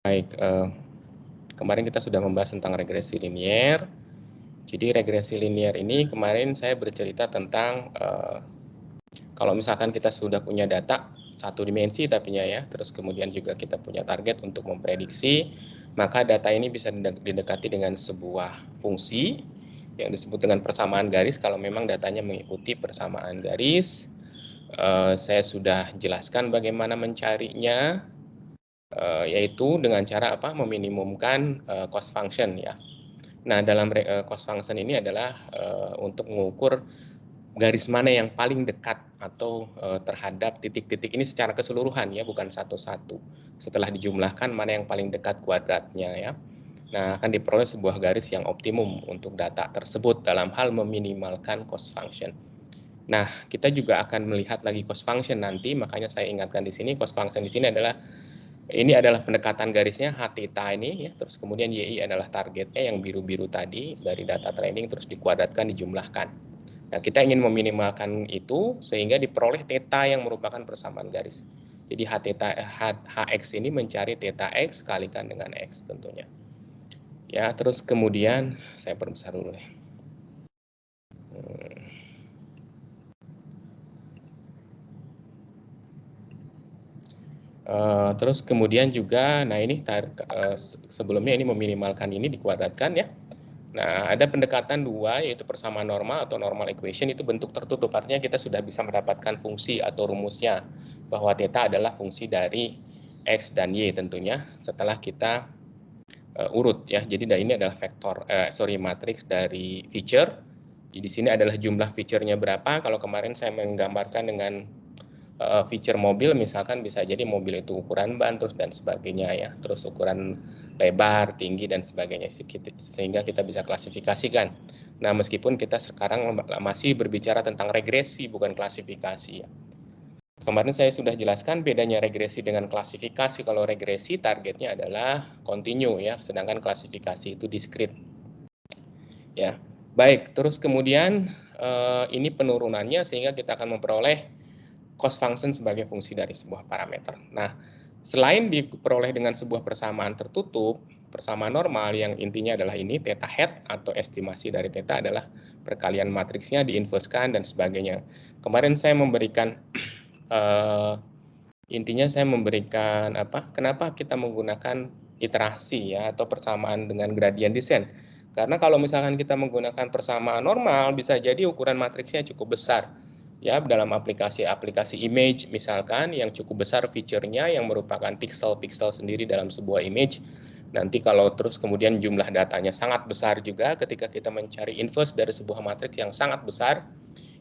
Baik, kemarin kita sudah membahas tentang regresi linier. Jadi regresi linier ini kemarin saya bercerita tentang kalau misalkan kita sudah punya data satu dimensi tapi ya, terus kemudian juga kita punya target untuk memprediksi, maka data ini bisa didekati dengan sebuah fungsi yang disebut dengan persamaan garis kalau memang datanya mengikuti persamaan garis. Saya sudah jelaskan bagaimana mencarinya. Yaitu dengan cara apa? Meminimumkan cost function ya. Nah, dalam cost function ini adalah untuk mengukur garis mana yang paling dekat atau terhadap titik-titik ini secara keseluruhan ya, bukan satu-satu. Setelah dijumlahkan mana yang paling dekat kuadratnya ya. Nah, akan diperoleh sebuah garis yang optimum untuk data tersebut dalam hal meminimalkan cost function. Nah, kita juga akan melihat lagi cost function nanti, makanya saya ingatkan di sini cost function di sini adalah ini adalah pendekatan garisnya H theta ini ya, terus kemudian YI adalah targetnya yang biru-biru tadi dari data training terus dikuadratkan dijumlahkan. Nah, kita ingin meminimalkan itu sehingga diperoleh theta yang merupakan persamaan garis. Jadi Hx ini mencari theta x kalikan dengan x tentunya. Ya, terus kemudian saya perbesar dulu ya. Terus kemudian juga, nah ini sebelumnya ini meminimalkan ini dikuadratkan ya. Nah, ada pendekatan dua, yaitu persamaan normal atau normal equation, itu bentuk tertutup. Artinya kita sudah bisa mendapatkan fungsi atau rumusnya, bahwa theta adalah fungsi dari x dan y tentunya, setelah kita urut ya. Jadi ini adalah matriks dari feature. Di sini adalah jumlah feature-nya berapa. Kalau kemarin saya menggambarkan dengan feature mobil, misalkan bisa jadi mobil itu ukuran ban terus dan sebagainya ya, terus ukuran lebar, tinggi dan sebagainya, sehingga kita bisa klasifikasikan. Nah, meskipun kita sekarang masih berbicara tentang regresi bukan klasifikasi ya. Kemarin saya sudah jelaskan bedanya regresi dengan klasifikasi. Kalau regresi targetnya adalah continue ya, sedangkan klasifikasi itu discrete. Ya. Baik, terus kemudian ini penurunannya sehingga kita akan memperoleh cost function sebagai fungsi dari sebuah parameter. Nah, selain diperoleh dengan sebuah persamaan tertutup, persamaan normal yang intinya adalah ini, theta hat atau estimasi dari theta adalah perkalian matriksnya diinverskan dan sebagainya. Kemarin saya memberikan intinya saya memberikan kenapa kita menggunakan iterasi ya atau persamaan dengan gradient descent. Karena kalau misalkan kita menggunakan persamaan normal bisa jadi ukuran matriksnya cukup besar. Ya, dalam aplikasi image misalkan yang cukup besar fiturnya yang merupakan pixel-pixel sendiri dalam sebuah image. Nanti kalau terus kemudian jumlah datanya sangat besar juga ketika kita mencari inverse dari sebuah matriks yang sangat besar,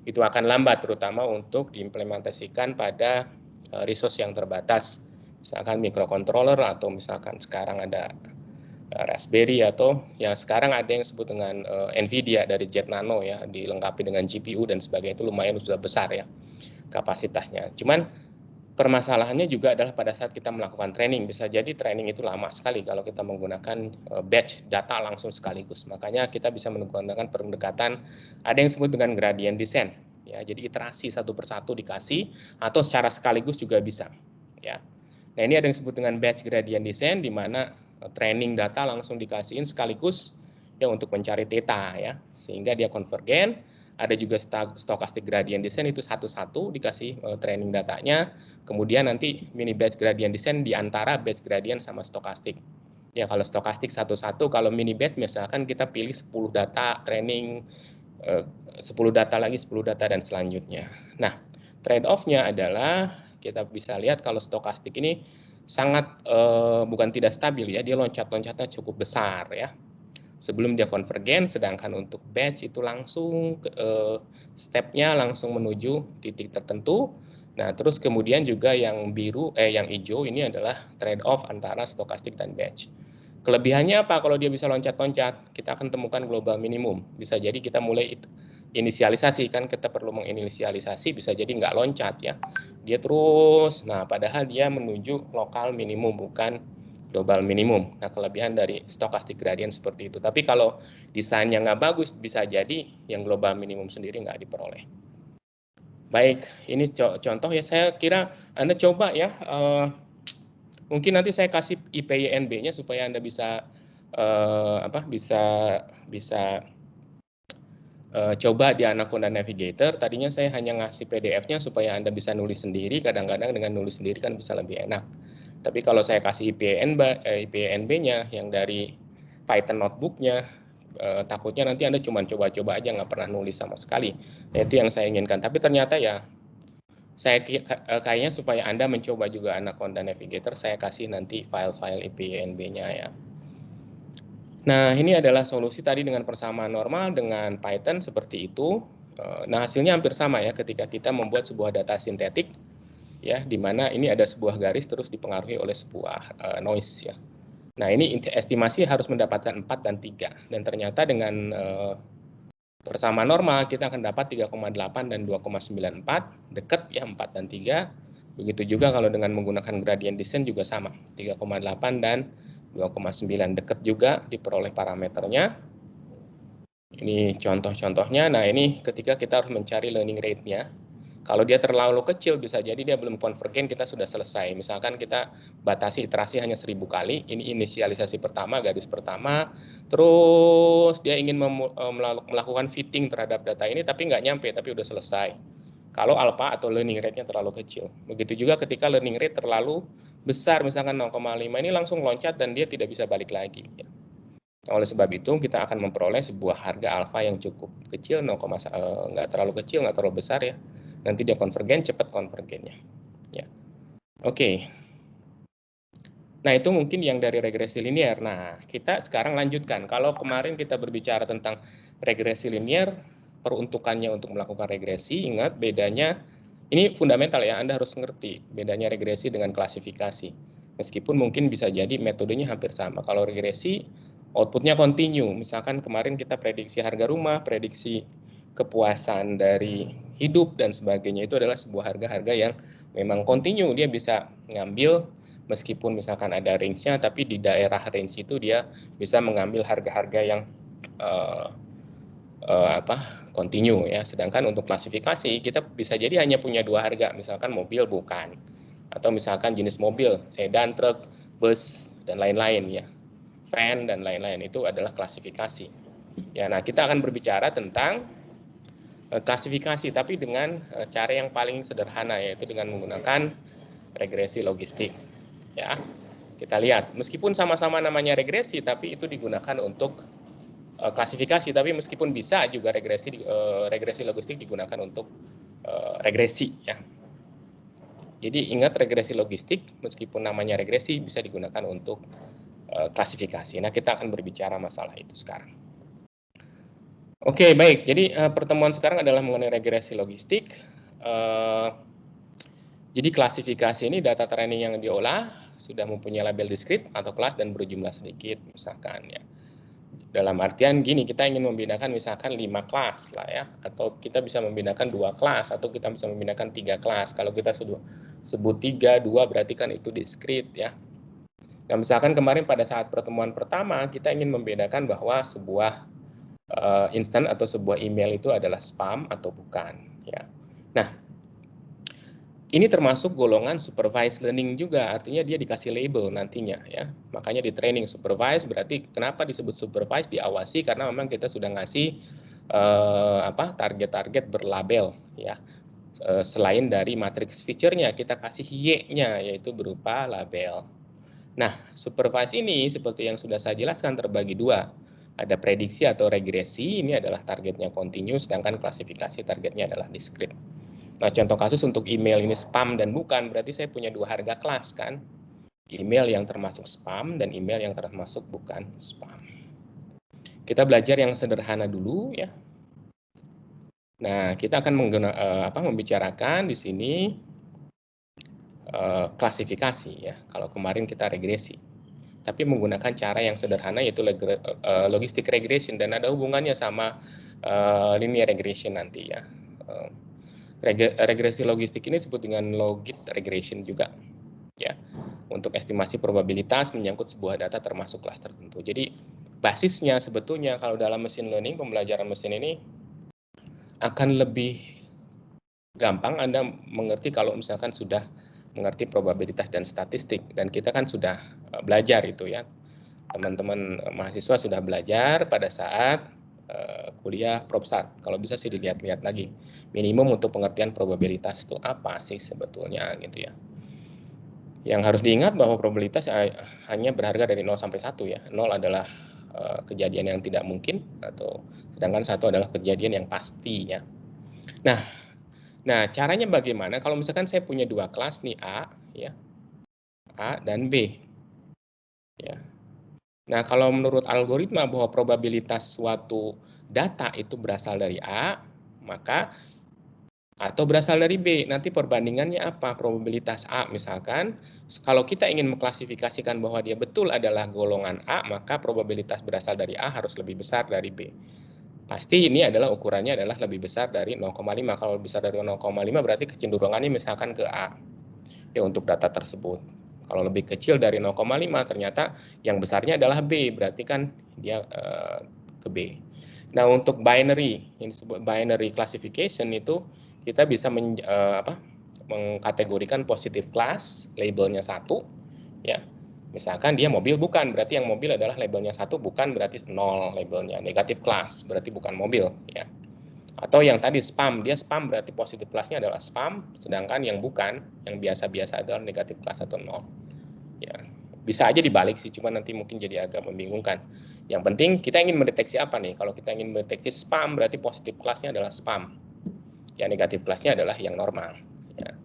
itu akan lambat terutama untuk diimplementasikan pada resource yang terbatas. Misalkan microcontroller atau misalkan sekarang ada Raspberry atau yang sekarang ada yang disebut dengan Nvidia dari Jet Nano ya, dilengkapi dengan GPU dan sebagainya, itu lumayan sudah besar ya kapasitasnya. Cuman permasalahannya juga adalah pada saat kita melakukan training, bisa jadi training itu lama sekali kalau kita menggunakan batch data langsung sekaligus. Makanya kita bisa menggunakan pendekatan ada yang disebut dengan gradient descent ya, jadi iterasi satu persatu dikasih atau secara sekaligus juga bisa ya. Nah, ini ada yang disebut dengan batch gradient descent di mana training data langsung dikasihin sekaligus ya untuk mencari theta ya, sehingga dia konvergen. Ada juga stochastic gradient descent, itu satu-satu dikasih training datanya, kemudian nanti mini batch gradient descent di antara batch gradient sama stochastic. Ya, kalau stochastic satu-satu, kalau mini batch misalkan kita pilih 10 data training, 10 data lagi, 10 data dan selanjutnya. Nah, trade off-nya adalah kita bisa lihat kalau stokastik ini sangat bukan tidak stabil ya, dia loncat-loncatnya cukup besar ya sebelum dia konvergen, sedangkan untuk batch itu langsung stepnya langsung menuju titik tertentu. Nah, terus kemudian juga yang yang hijau ini adalah trade off antara stokastik dan batch. Kelebihannya apa kalau dia bisa loncat-loncat? Kita akan temukan global minimum. Bisa jadi kita mulai inisialisasi, kan kita perlu menginisialisasi, bisa jadi nggak loncat ya. Dia terus, nah padahal dia menuju lokal minimum bukan global minimum. Nah, kelebihan dari stochastic gradient seperti itu. Tapi kalau desainnya nggak bagus, bisa jadi yang global minimum sendiri nggak diperoleh. Baik, ini contoh ya, saya kira Anda coba ya Mungkin nanti saya kasih IPYNB-nya supaya Anda bisa coba di Anaconda Navigator. Tadinya saya hanya ngasih PDF-nya supaya Anda bisa nulis sendiri. Kadang-kadang dengan nulis sendiri kan bisa lebih enak. Tapi kalau saya kasih IPYNB-nya yang dari Python notebook-nya, takutnya nanti Anda cuma coba-coba aja, nggak pernah nulis sama sekali. Nah, itu yang saya inginkan. Tapi ternyata ya, saya kayaknya supaya Anda mencoba juga Anaconda Navigator, saya kasih nanti file-file IPYNB-nya ya. Nah, ini adalah solusi tadi dengan persamaan normal dengan Python seperti itu. Nah, hasilnya hampir sama ya ketika kita membuat sebuah data sintetik, ya, di mana ini ada sebuah garis terus dipengaruhi oleh sebuah noise ya. Nah, ini estimasi harus mendapatkan 4 dan 3. Dan ternyata dengan persamaan normal kita akan dapat 3,8 dan 2,94, dekat ya 4 dan 3. Begitu juga kalau dengan menggunakan gradient descent juga sama, 3,8 dan 2,9, dekat juga diperoleh parameternya. Ini contoh-contohnya. Nah, ini ketika kita harus mencari learning rate-nya. Kalau dia terlalu kecil, bisa jadi dia belum konvergen, kita sudah selesai. Misalkan kita batasi iterasi hanya 1000 kali, ini inisialisasi pertama, garis pertama, terus dia ingin melakukan fitting terhadap data ini, tapi nggak nyampe, tapi udah selesai. Kalau alpha atau learning rate-nya terlalu kecil. Begitu juga ketika learning rate terlalu besar, misalkan 0,5, ini langsung loncat dan dia tidak bisa balik lagi. Oleh sebab itu, kita akan memperoleh sebuah harga alfa yang cukup kecil, nggak terlalu kecil, nggak terlalu besar ya. Nanti dia konvergen, cepat konvergennya. Ya. Oke. Nah, itu mungkin yang dari regresi linear. Nah, kita sekarang lanjutkan. Kalau kemarin kita berbicara tentang regresi linear, peruntukannya untuk melakukan regresi, ingat bedanya, ini fundamental ya, Anda harus ngerti bedanya regresi dengan klasifikasi. Meskipun mungkin bisa jadi metodenya hampir sama. Kalau regresi, outputnya continue. Misalkan kemarin kita prediksi harga rumah, prediksi kepuasan dari hidup dan sebagainya, itu adalah sebuah harga-harga yang memang continue. Dia bisa ngambil meskipun misalkan ada range-nya, tapi di daerah range itu dia bisa mengambil harga-harga yang continue ya. Sedangkan untuk klasifikasi kita bisa jadi hanya punya dua harga, misalkan mobil bukan, atau misalkan jenis mobil, sedan, truk, bus dan lain-lain ya, van dan lain-lain, itu adalah klasifikasi. Ya, nah kita akan berbicara tentang klasifikasi tapi dengan cara yang paling sederhana, yaitu dengan menggunakan regresi logistik. Ya, kita lihat meskipun sama-sama namanya regresi, tapi itu digunakan untuk klasifikasi. Tapi meskipun bisa juga regresi logistik digunakan untuk regresi ya. Jadi ingat, regresi logistik meskipun namanya regresi bisa digunakan untuk klasifikasi. Nah, kita akan berbicara masalah itu sekarang. Oke, baik. Jadi pertemuan sekarang adalah mengenai regresi logistik. Jadi klasifikasi ini data training yang diolah sudah mempunyai label discrete atau kelas dan berjumlah sedikit, misalkan ya. Dalam artian gini, kita ingin membedakan misalkan 5 kelas lah ya, atau kita bisa membedakan 2 kelas, atau kita bisa membedakan 3 kelas. Kalau kita sebut 3, 2 berarti kan itu discrete ya. Nah, misalkan kemarin pada saat pertemuan pertama kita ingin membedakan bahwa sebuah instan atau sebuah email itu adalah spam atau bukan ya. Nah, ini termasuk golongan supervised learning juga, artinya dia dikasih label nantinya ya. Makanya di training supervised, berarti kenapa disebut supervised, diawasi karena memang kita sudah ngasih target-target berlabel ya. Selain dari matriks feature-nya, kita kasih Y-nya yaitu berupa label. Nah, supervised ini seperti yang sudah saya jelaskan terbagi dua. Ada prediksi atau regresi, ini adalah targetnya continue, sedangkan klasifikasi targetnya adalah discrete. Nah, contoh kasus untuk email ini spam dan bukan, berarti saya punya dua harga kelas kan. Email yang termasuk spam dan email yang termasuk bukan spam. Kita belajar yang sederhana dulu ya. Nah, kita akan membicarakan di sini klasifikasi ya. Kalau kemarin kita regresi. Tapi menggunakan cara yang sederhana, yaitu logistic regression, dan ada hubungannya sama linear regression nanti ya. Regresi logistik ini disebut dengan logit regression juga ya, untuk estimasi probabilitas menyangkut sebuah data termasuk kelas tertentu. Jadi basisnya sebetulnya kalau dalam machine learning, pembelajaran mesin ini akan lebih gampang Anda mengerti kalau misalkan sudah mengerti probabilitas dan statistik, dan kita kan sudah belajar itu ya. Teman-teman mahasiswa sudah belajar pada saat kuliah Propstat. Kalau bisa sih dilihat-lihat lagi. Minimum untuk pengertian probabilitas itu apa sih sebetulnya gitu ya. Yang harus diingat bahwa probabilitas hanya berharga dari 0 sampai 1 ya. 0 adalah kejadian yang tidak mungkin, atau sedangkan 1 adalah kejadian yang pasti ya. Nah, caranya bagaimana? Kalau misalkan saya punya dua kelas nih A ya, A dan B. Ya. Nah, kalau menurut algoritma bahwa probabilitas suatu data itu berasal dari A, maka atau berasal dari B. Nanti perbandingannya apa? Probabilitas A misalkan, kalau kita ingin mengklasifikasikan bahwa dia betul adalah golongan A, maka probabilitas berasal dari A harus lebih besar dari B. Pasti ini adalah ukurannya adalah lebih besar dari 0,5. Kalau besar dari 0,5 berarti kecenderungannya misalkan ke A. Ya, untuk data tersebut. Kalau lebih kecil dari 0,5 ternyata yang besarnya adalah B, berarti kan dia ke B. Nah, untuk binary, yang disebut binary classification itu kita bisa mengkategorikan positive class, labelnya 1 ya. Misalkan dia mobil, bukan, berarti yang mobil adalah labelnya 1, bukan berarti 0 labelnya. Negative class berarti bukan mobil ya. Atau yang tadi spam, dia spam berarti positif kelasnya adalah spam, sedangkan yang bukan, yang biasa-biasa adalah negatif kelas atau 0. Ya, bisa aja dibalik sih, cuma nanti mungkin jadi agak membingungkan. Yang penting kita ingin mendeteksi apa nih? Kalau kita ingin mendeteksi spam berarti positif kelasnya adalah spam. Ya, negatif kelasnya adalah yang normal. Ya.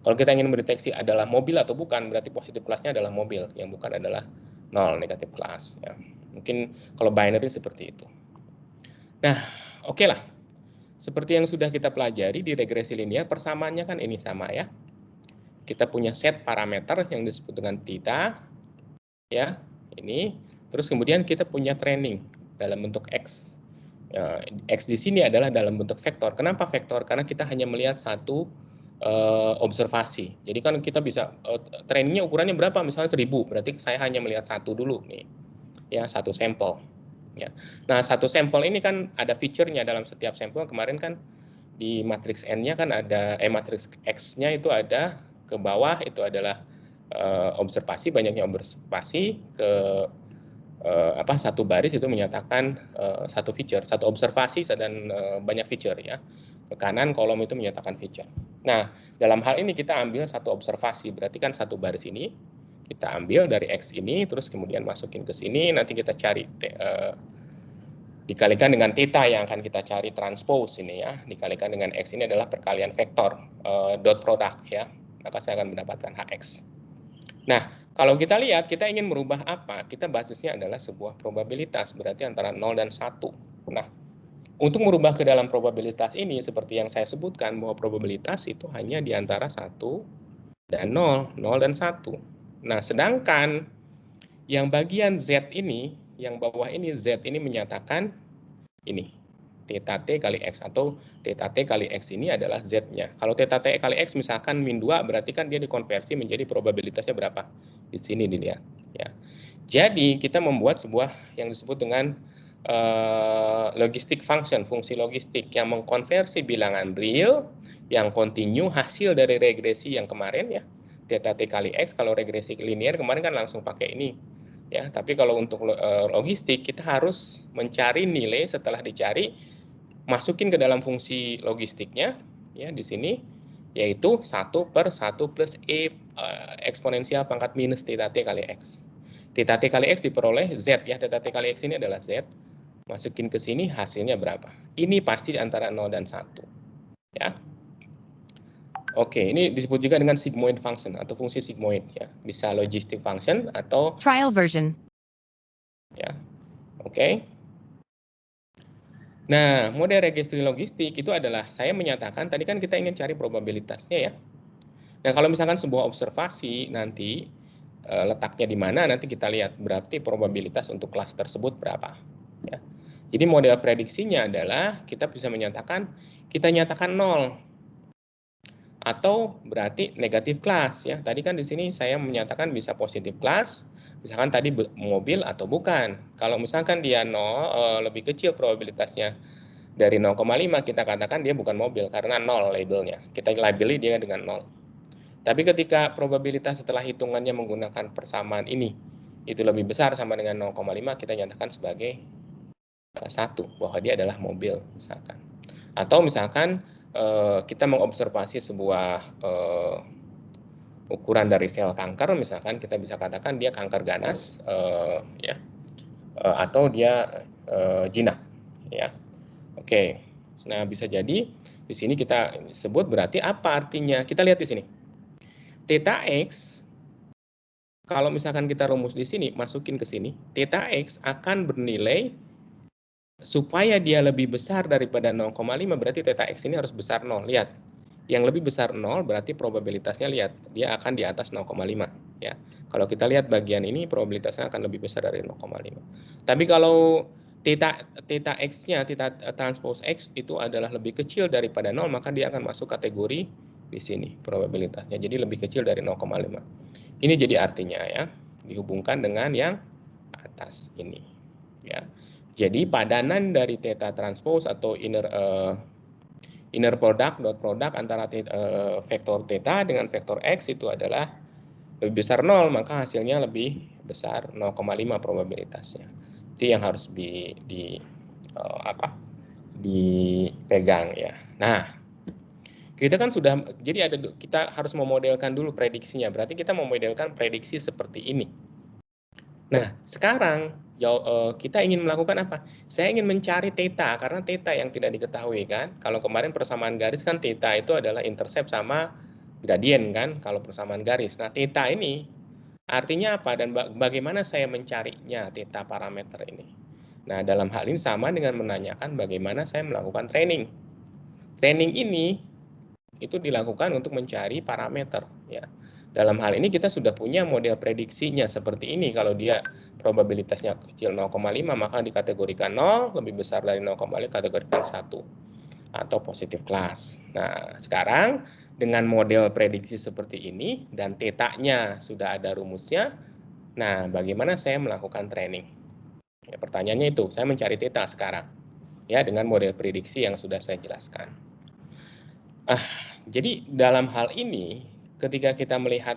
Kalau kita ingin mendeteksi adalah mobil atau bukan, berarti positif kelasnya adalah mobil, yang bukan adalah 0 negatif kelas. Ya. Mungkin kalau binary seperti itu. Nah, oke lah. Seperti yang sudah kita pelajari di regresi linear, persamaannya kan ini sama ya. Kita punya set parameter yang disebut dengan theta, ya, ini. Terus kemudian kita punya training dalam bentuk X. X di sini adalah dalam bentuk vektor. Kenapa vektor? Karena kita hanya melihat satu observasi. Jadi kan kita bisa, trainingnya ukurannya berapa? Misalnya 1000, berarti saya hanya melihat satu dulu nih, ya, satu sampel. Ya. Nah, satu sampel ini kan ada feature-nya dalam setiap sampel. Kemarin kan di matriks N-nya kan ada, matriks X-nya itu ada ke bawah, itu adalah observasi, banyaknya observasi, ke satu baris itu menyatakan satu feature, satu observasi dan banyak feature ya. Ke kanan kolom itu menyatakan feature. Nah, dalam hal ini kita ambil satu observasi, berarti kan satu baris ini kita ambil dari X ini, terus kemudian masukin ke sini, nanti kita cari dikalikan dengan theta yang akan kita cari transpose ini ya, dikalikan dengan X ini adalah perkalian vektor dot product ya, maka saya akan mendapatkan HX. Nah, kalau kita lihat kita ingin merubah apa, kita basisnya adalah sebuah probabilitas, berarti antara 0 dan 1. Nah, untuk merubah ke dalam probabilitas ini, seperti yang saya sebutkan, bahwa probabilitas itu hanya di antara 1 dan 0, 0 dan 1. Nah, sedangkan yang bagian Z ini, yang bawah ini, Z ini menyatakan ini, theta T kali X, atau theta T kali X ini adalah Z-nya. Kalau theta T kali X misalkan min 2, berarti kan dia dikonversi menjadi probabilitasnya berapa? Di sini dilihat. Ya. Jadi, kita membuat sebuah yang disebut dengan logistic function, fungsi logistik yang mengkonversi bilangan real yang kontinu hasil dari regresi yang kemarin ya, theta T kali X. Kalau regresi linear kemarin kan langsung pakai ini ya, tapi kalau untuk logistik kita harus mencari nilai, setelah dicari masukin ke dalam fungsi logistiknya ya di sini, yaitu 1/1 plus E eksponensial pangkat minus theta T kali X. Theta T kali X diperoleh Z ya, theta T kali X ini adalah Z. Masukin ke sini hasilnya berapa? Ini pasti antara 0 dan 1. Ya. Oke, ini disebut juga dengan sigmoid function atau fungsi sigmoid ya. Bisa logistic function atau trial version. Ya. Oke. Nah, model regresi logistik itu adalah saya menyatakan tadi kan kita ingin cari probabilitasnya ya. Nah, kalau misalkan sebuah observasi nanti letaknya di mana, nanti kita lihat berarti probabilitas untuk kelas tersebut berapa ya. Jadi model prediksinya adalah kita bisa menyatakan, kita nyatakan 0 atau berarti negatif kelas ya. Tadi kan di sini saya menyatakan bisa positif kelas, misalkan tadi mobil atau bukan. Kalau misalkan dia 0, lebih kecil probabilitasnya dari 0,5, kita katakan dia bukan mobil karena 0 labelnya. Kita labeli dia dengan 0. Tapi ketika probabilitas setelah hitungannya menggunakan persamaan ini itu lebih besar sama dengan 0,5, kita nyatakan sebagai 1 bahwa dia adalah mobil misalkan. Atau misalkan kita mengobservasi sebuah ukuran dari sel kanker, misalkan kita bisa katakan dia kanker ganas ya, atau dia jinak ya. Oke. Nah, bisa jadi di sini kita sebut berarti apa artinya? Kita lihat di sini. Theta X, kalau misalkan kita rumus di sini, masukin ke sini, theta X akan bernilai supaya dia lebih besar daripada 0,5, berarti theta X ini harus besar 0. Lihat, yang lebih besar 0 berarti probabilitasnya, lihat, dia akan di atas 0,5 ya. Kalau kita lihat bagian ini probabilitasnya akan lebih besar dari 0,5. Tapi kalau theta X-nya, theta transpose X itu adalah lebih kecil daripada 0, maka dia akan masuk kategori di sini probabilitasnya. Jadi lebih kecil dari 0,5. Ini jadi artinya ya, dihubungkan dengan yang atas ini ya. Jadi padanan dari theta transpose atau inner product dot product antara vektor theta dengan vektor X itu adalah lebih besar 0, maka hasilnya lebih besar 0,5 probabilitasnya. Itu yang harus dipegang ya. Nah, kita kan sudah, jadi kita harus memodelkan dulu prediksinya. Berarti kita memodelkan prediksi seperti ini. Nah, sekarang kita ingin melakukan apa? Saya ingin mencari theta, karena theta yang tidak diketahui kan. Kalau kemarin persamaan garis kan theta itu adalah intercept sama gradien kan, kalau persamaan garis. Nah, theta ini artinya apa dan bagaimana saya mencarinya theta parameter ini? Nah, dalam hal ini sama dengan menanyakan bagaimana saya melakukan training. Training ini itu dilakukan untuk mencari parameter ya. Dalam hal ini kita sudah punya model prediksinya seperti ini. Kalau dia probabilitasnya kecil 0,5 maka dikategorikan 0, lebih besar dari 0,5 kategorikan 1 atau positif kelas. Nah, sekarang dengan model prediksi seperti ini dan tetanya sudah ada rumusnya. Nah, bagaimana saya melakukan training? Ya, pertanyaannya itu, saya mencari theta sekarang. Ya, dengan model prediksi yang sudah saya jelaskan. Jadi dalam hal ini, ketika kita melihat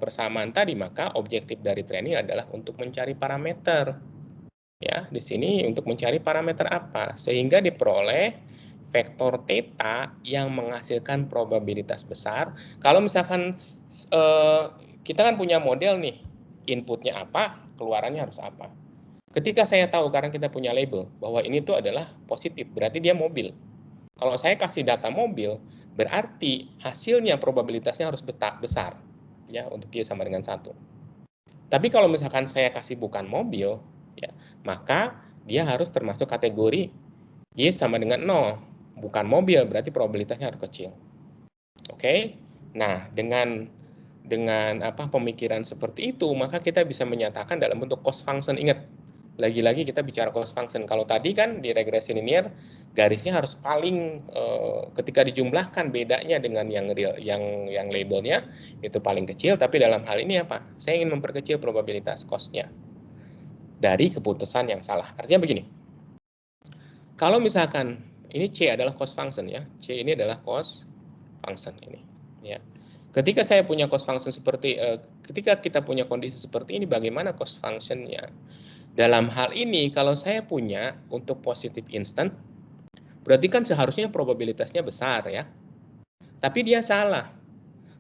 persamaan tadi, maka objektif dari training adalah untuk mencari parameter. Ya, di sini untuk mencari parameter apa? Sehingga diperoleh vektor theta yang menghasilkan probabilitas besar. Kalau misalkan kita kan punya model nih, inputnya apa, keluarannya harus apa. Ketika saya tahu, karena kita punya label, bahwa ini tuh adalah positif, berarti dia mobil. Kalau saya kasih data mobil, berarti hasilnya probabilitasnya harus besar ya, untuk Y sama dengan 1. Tapi kalau misalkan saya kasih bukan mobil ya, maka dia harus termasuk kategori Y sama dengan 0. Bukan mobil, berarti probabilitasnya harus kecil. Oke. Nah, dengan pemikiran seperti itu, maka kita bisa menyatakan dalam bentuk cost function. Ingat, lagi-lagi kita bicara cost function. Kalau tadi kan di regresi linear garisnya harus paling ketika dijumlahkan bedanya dengan yang real, yang labelnya itu paling kecil. Tapi dalam hal ini apa? Saya ingin memperkecil probabilitas cost-nya dari keputusan yang salah. Artinya begini. Kalau misalkan ini C adalah cost function ya, C ini adalah cost function ini ya. Ketika saya punya cost function seperti ketika kita punya kondisi seperti ini, bagaimana cost function-nya? Dalam hal ini kalau saya punya untuk positif instant, berarti kan seharusnya probabilitasnya besar ya. Tapi dia salah.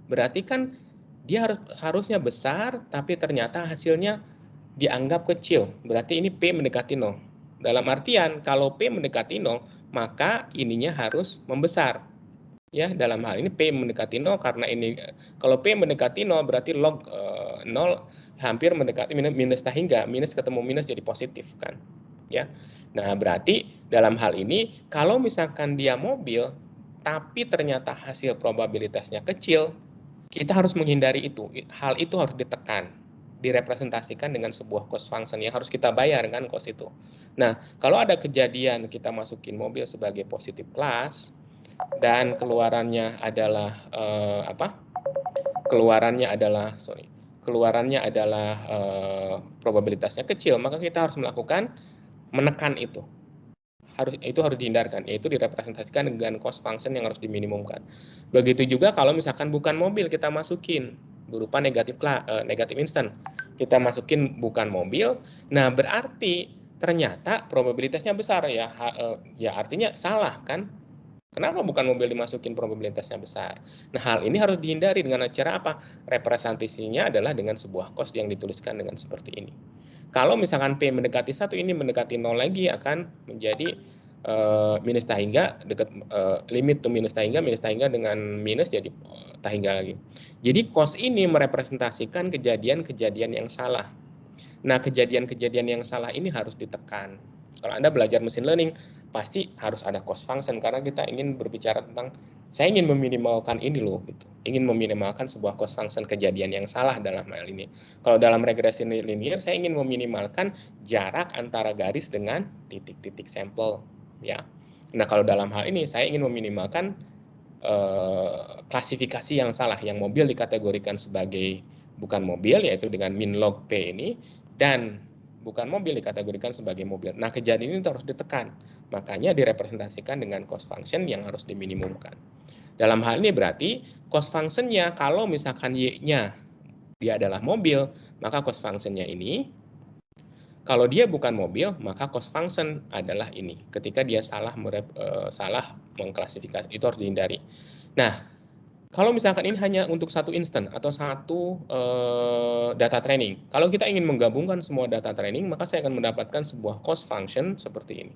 Berarti kan dia harusnya besar, tapi ternyata hasilnya dianggap kecil. Berarti ini P mendekati 0. Dalam artian kalau P mendekati 0, maka ininya harus membesar. Ya, dalam hal ini P mendekati 0 karena ini kalau P mendekati 0 berarti log 0 hampir mendekati minus hingga minus ketemu minus jadi positif kan. Ya. Nah, berarti dalam hal ini kalau misalkan dia mobil tapi ternyata hasil probabilitasnya kecil, kita harus menghindari itu. Hal itu harus ditekan, direpresentasikan dengan sebuah cost function yang harus kita bayar kan cost itu. Nah, kalau ada kejadian kita masukin mobil sebagai positif kelas dan keluarannya adalah probabilitasnya kecil, maka kita harus menekan itu. harus dihindarkan, yaitu direpresentasikan dengan cost function yang harus diminimumkan. Begitu juga kalau misalkan bukan mobil kita masukin berupa negatif instant. Kita masukin bukan mobil, nah berarti ternyata probabilitasnya besar ya. Ya artinya salah kan? Kenapa bukan mobil dimasukin probabilitasnya besar? Nah, hal ini harus dihindari dengan cara apa? Representasinya adalah dengan sebuah cost yang dituliskan dengan seperti ini. Kalau misalkan P mendekati 1, ini mendekati 0 lagi akan menjadi minus tahingga dekat limit to minus tahingga dengan minus jadi tahingga lagi. Jadi cost ini merepresentasikan kejadian-kejadian yang salah. Nah, kejadian-kejadian yang salah ini harus ditekan. Kalau Anda belajar mesin learning, pasti harus ada cost function karena kita ingin berbicara tentang saya ingin meminimalkan ini loh, gitu. Ingin meminimalkan sebuah cost function kejadian yang salah dalam hal ini. Kalau dalam regresi linear, saya ingin meminimalkan jarak antara garis dengan titik-titik sampel, ya. Nah, kalau dalam hal ini saya ingin meminimalkan klasifikasi yang salah, yang mobil dikategorikan sebagai bukan mobil, yaitu dengan min log P ini, dan bukan mobil dikategorikan sebagai mobil. Nah, kejadian ini harus ditekan. Makanya direpresentasikan dengan cost function yang harus diminimumkan. Dalam hal ini berarti cost function-nya kalau misalkan Y-nya dia adalah mobil, maka cost function-nya ini. Kalau dia bukan mobil, maka cost function adalah ini. Ketika dia salah mengklasifikasi, itu harus dihindari. Nah, kalau misalkan ini hanya untuk satu instant atau satu data training, kalau kita ingin menggabungkan semua data training, maka saya akan mendapatkan sebuah cost function seperti ini,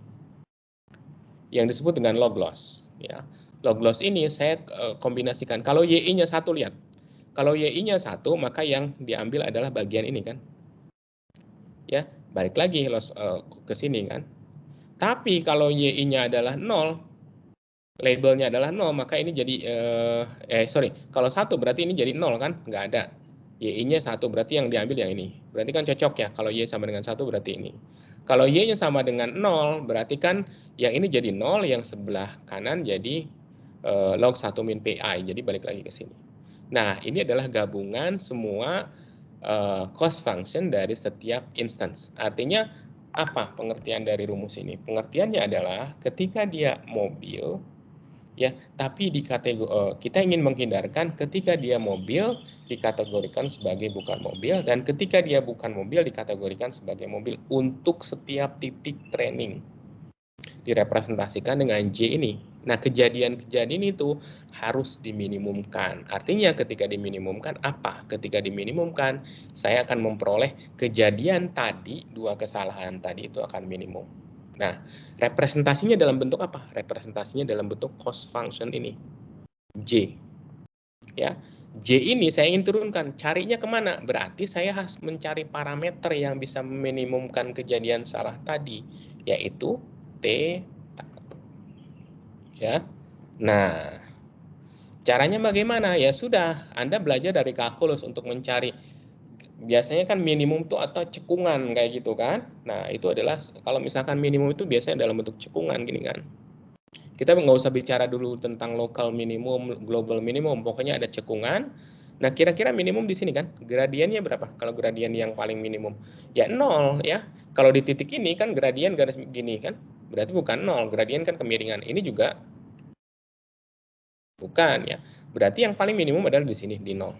yang disebut dengan log loss. Ya, log loss ini saya kombinasikan. Kalau Y-nya 1, lihat. Kalau Y-nya 1, maka yang diambil adalah bagian ini kan. Ya, balik lagi loss ke sini kan. Tapi kalau Y-nya adalah 0, labelnya adalah 0, maka ini jadi kalau 1 berarti ini jadi 0 kan, nggak ada. Y-nya 1 berarti yang diambil yang ini. Berarti kan cocok ya, kalau Y sama dengan 1 berarti ini. Kalau Y-nya sama dengan 0, berarti kan yang ini jadi 0, yang sebelah kanan jadi log 1 min PI, jadi balik lagi ke sini. Nah, ini adalah gabungan semua cost function dari setiap instance. Artinya apa pengertian dari rumus ini? Pengertiannya adalah ketika dia mobil, ya, tapi kita ingin menghindarkan ketika dia mobil dikategorikan sebagai bukan mobil, dan ketika dia bukan mobil dikategorikan sebagai mobil untuk setiap titik training. Direpresentasikan dengan J ini. Nah, kejadian-kejadian itu harus diminimumkan. Artinya ketika diminimumkan apa? Ketika diminimumkan, saya akan memperoleh kejadian tadi, 2 kesalahan tadi itu akan minimum. Nah, representasinya dalam bentuk apa? Representasinya dalam bentuk cost function ini, J. Ya, J ini saya ingin turunkan. Carinya kemana? Berarti saya harus mencari parameter yang bisa meminimumkan kejadian salah tadi, yaitu T. Ya, nah, caranya bagaimana? Ya sudah, Anda belajar dari kalkulus untuk mencari. Biasanya kan minimum itu atau cekungan kayak gitu kan. Nah, itu adalah kalau misalkan minimum itu biasanya dalam bentuk cekungan gini kan. Kita nggak usah bicara dulu tentang local minimum, global minimum, pokoknya ada cekungan. Nah, kira-kira minimum di sini kan, gradiennya berapa? Kalau gradien yang paling minimum, ya 0 ya. Kalau di titik ini kan gradien garis gini kan, berarti bukan 0, gradien kan kemiringan. Ini juga bukan ya. Berarti yang paling minimum adalah di sini, di 0.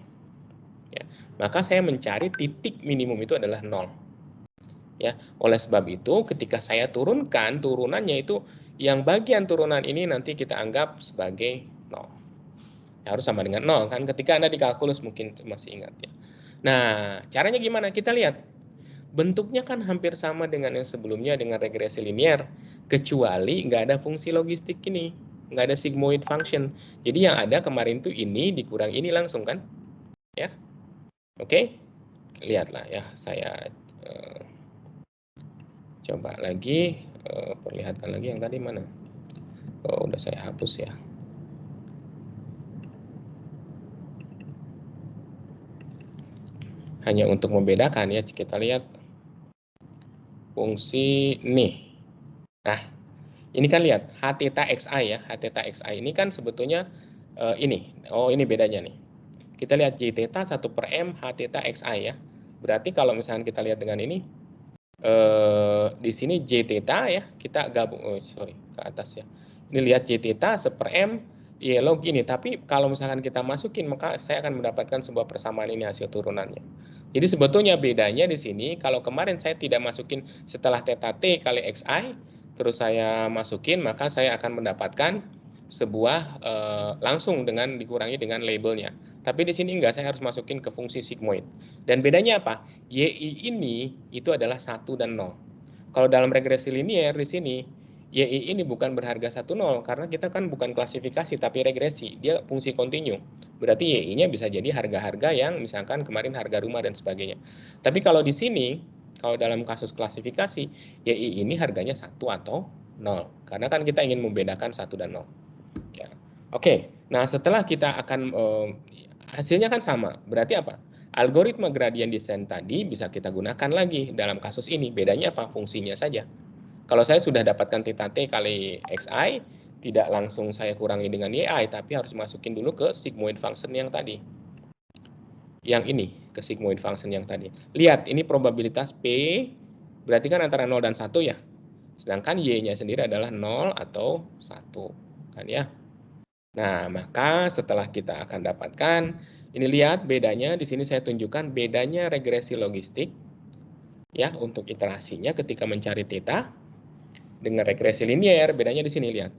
Ya. Maka saya mencari titik minimum itu adalah 0. Ya, oleh sebab itu ketika saya turunkan, turunannya itu yang bagian turunan ini nanti kita anggap sebagai 0. Harus sama dengan 0 kan, ketika Anda di kalkulus mungkin masih ingat ya. Nah, caranya gimana? Kita lihat. Bentuknya kan hampir sama dengan yang sebelumnya dengan regresi linear, kecuali nggak ada fungsi logistik ini, nggak ada sigmoid function. Jadi yang ada kemarin tuh ini dikurang ini langsung kan, ya. Oke, lihatlah ya, saya coba lagi, perlihatkan lagi yang tadi mana. Oh, udah saya hapus ya. Hanya untuk membedakan ya, kita lihat fungsi nih. Nah, ini kan lihat H theta xi ya, H theta xi ini kan sebetulnya ini. Oh, ini bedanya nih. Kita lihat J theta 1/m H theta xi ya. Berarti kalau misalnya kita lihat dengan ini, Di sini J theta ya, kita gabung, sorry, ke atas ya. Ini lihat J theta seper M, ya log ini, tapi kalau misalkan kita masukin, maka saya akan mendapatkan sebuah persamaan ini hasil turunannya. Jadi sebetulnya bedanya di sini, kalau kemarin saya tidak masukin setelah theta T kali XI, terus saya masukin, maka saya akan mendapatkan sebuah langsung dengan dikurangi dengan labelnya. Tapi di sini enggak, saya harus masukin ke fungsi sigmoid. Dan bedanya apa? YI ini itu adalah 1 dan 0. Kalau dalam regresi linier di sini, YI ini bukan berharga 1, 0, karena kita kan bukan klasifikasi tapi regresi, dia fungsi kontinu. Berarti YI-nya bisa jadi harga-harga yang misalkan kemarin harga rumah dan sebagainya. Tapi kalau di sini, kalau dalam kasus klasifikasi, YI ini harganya 1 atau 0. Karena kan kita ingin membedakan 1 dan 0. Ya. Oke, nah setelah kita akan hasilnya kan sama, berarti apa? Algoritma gradient descent tadi bisa kita gunakan lagi dalam kasus ini. Bedanya apa? Fungsinya saja. Kalau saya sudah dapatkan theta t kali xi, tidak langsung saya kurangi dengan yi, tapi harus masukin dulu ke sigmoid function yang tadi. Yang ini, ke sigmoid function yang tadi. Lihat, ini probabilitas P, berarti kan antara 0 dan 1 ya. Sedangkan y-nya sendiri adalah 0 atau 1. Kan ya? Nah, maka setelah kita akan dapatkan, ini lihat bedanya, di sini saya tunjukkan bedanya regresi logistik ya untuk iterasinya ketika mencari theta dengan regresi linier, bedanya di sini lihat.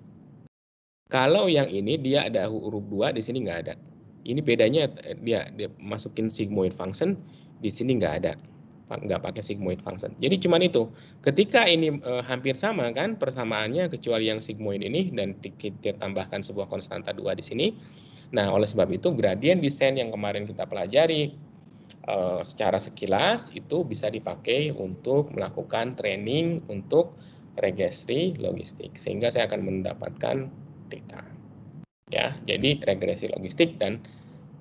Kalau yang ini dia ada huruf 2, di sini nggak ada. Ini bedanya dia masukin sigmoid function, di sini nggak ada. Nggak pakai sigmoid function. Jadi cuman itu. Ketika ini hampir sama kan persamaannya kecuali yang sigmoid ini dan kita tambahkan sebuah konstanta 2 di sini. Nah, oleh sebab itu gradient descent yang kemarin kita pelajari secara sekilas itu bisa dipakai untuk melakukan training untuk regresi logistik sehingga saya akan mendapatkan theta. Ya, jadi regresi logistik dan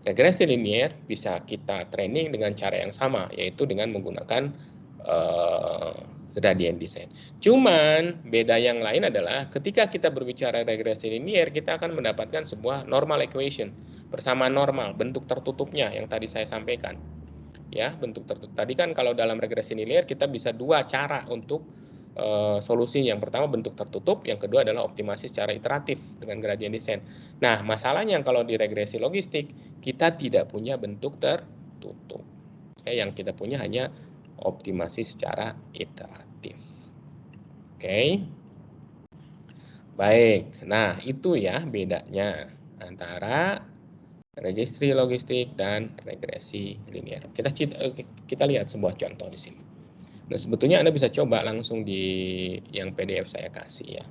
regresi linier bisa kita training dengan cara yang sama, yaitu dengan menggunakan gradient descent. Cuman beda yang lain adalah ketika kita berbicara regresi linier, kita akan mendapatkan sebuah normal equation, persamaan normal, bentuk tertutupnya yang tadi saya sampaikan. Ya, bentuk tertutup. Tadi kan kalau dalam regresi linier kita bisa dua cara untuk solusi. Yang pertama bentuk tertutup, yang kedua adalah optimasi secara iteratif dengan gradient descent. Nah, masalahnya kalau di regresi logistik kita tidak punya bentuk tertutup. Yang kita punya hanya optimasi secara iteratif. Oke. Baik. Nah, itu ya bedanya antara regresi logistik dan regresi linier. Kita lihat sebuah contoh di sini. Nah, sebetulnya Anda bisa coba langsung di yang PDF saya kasih ya.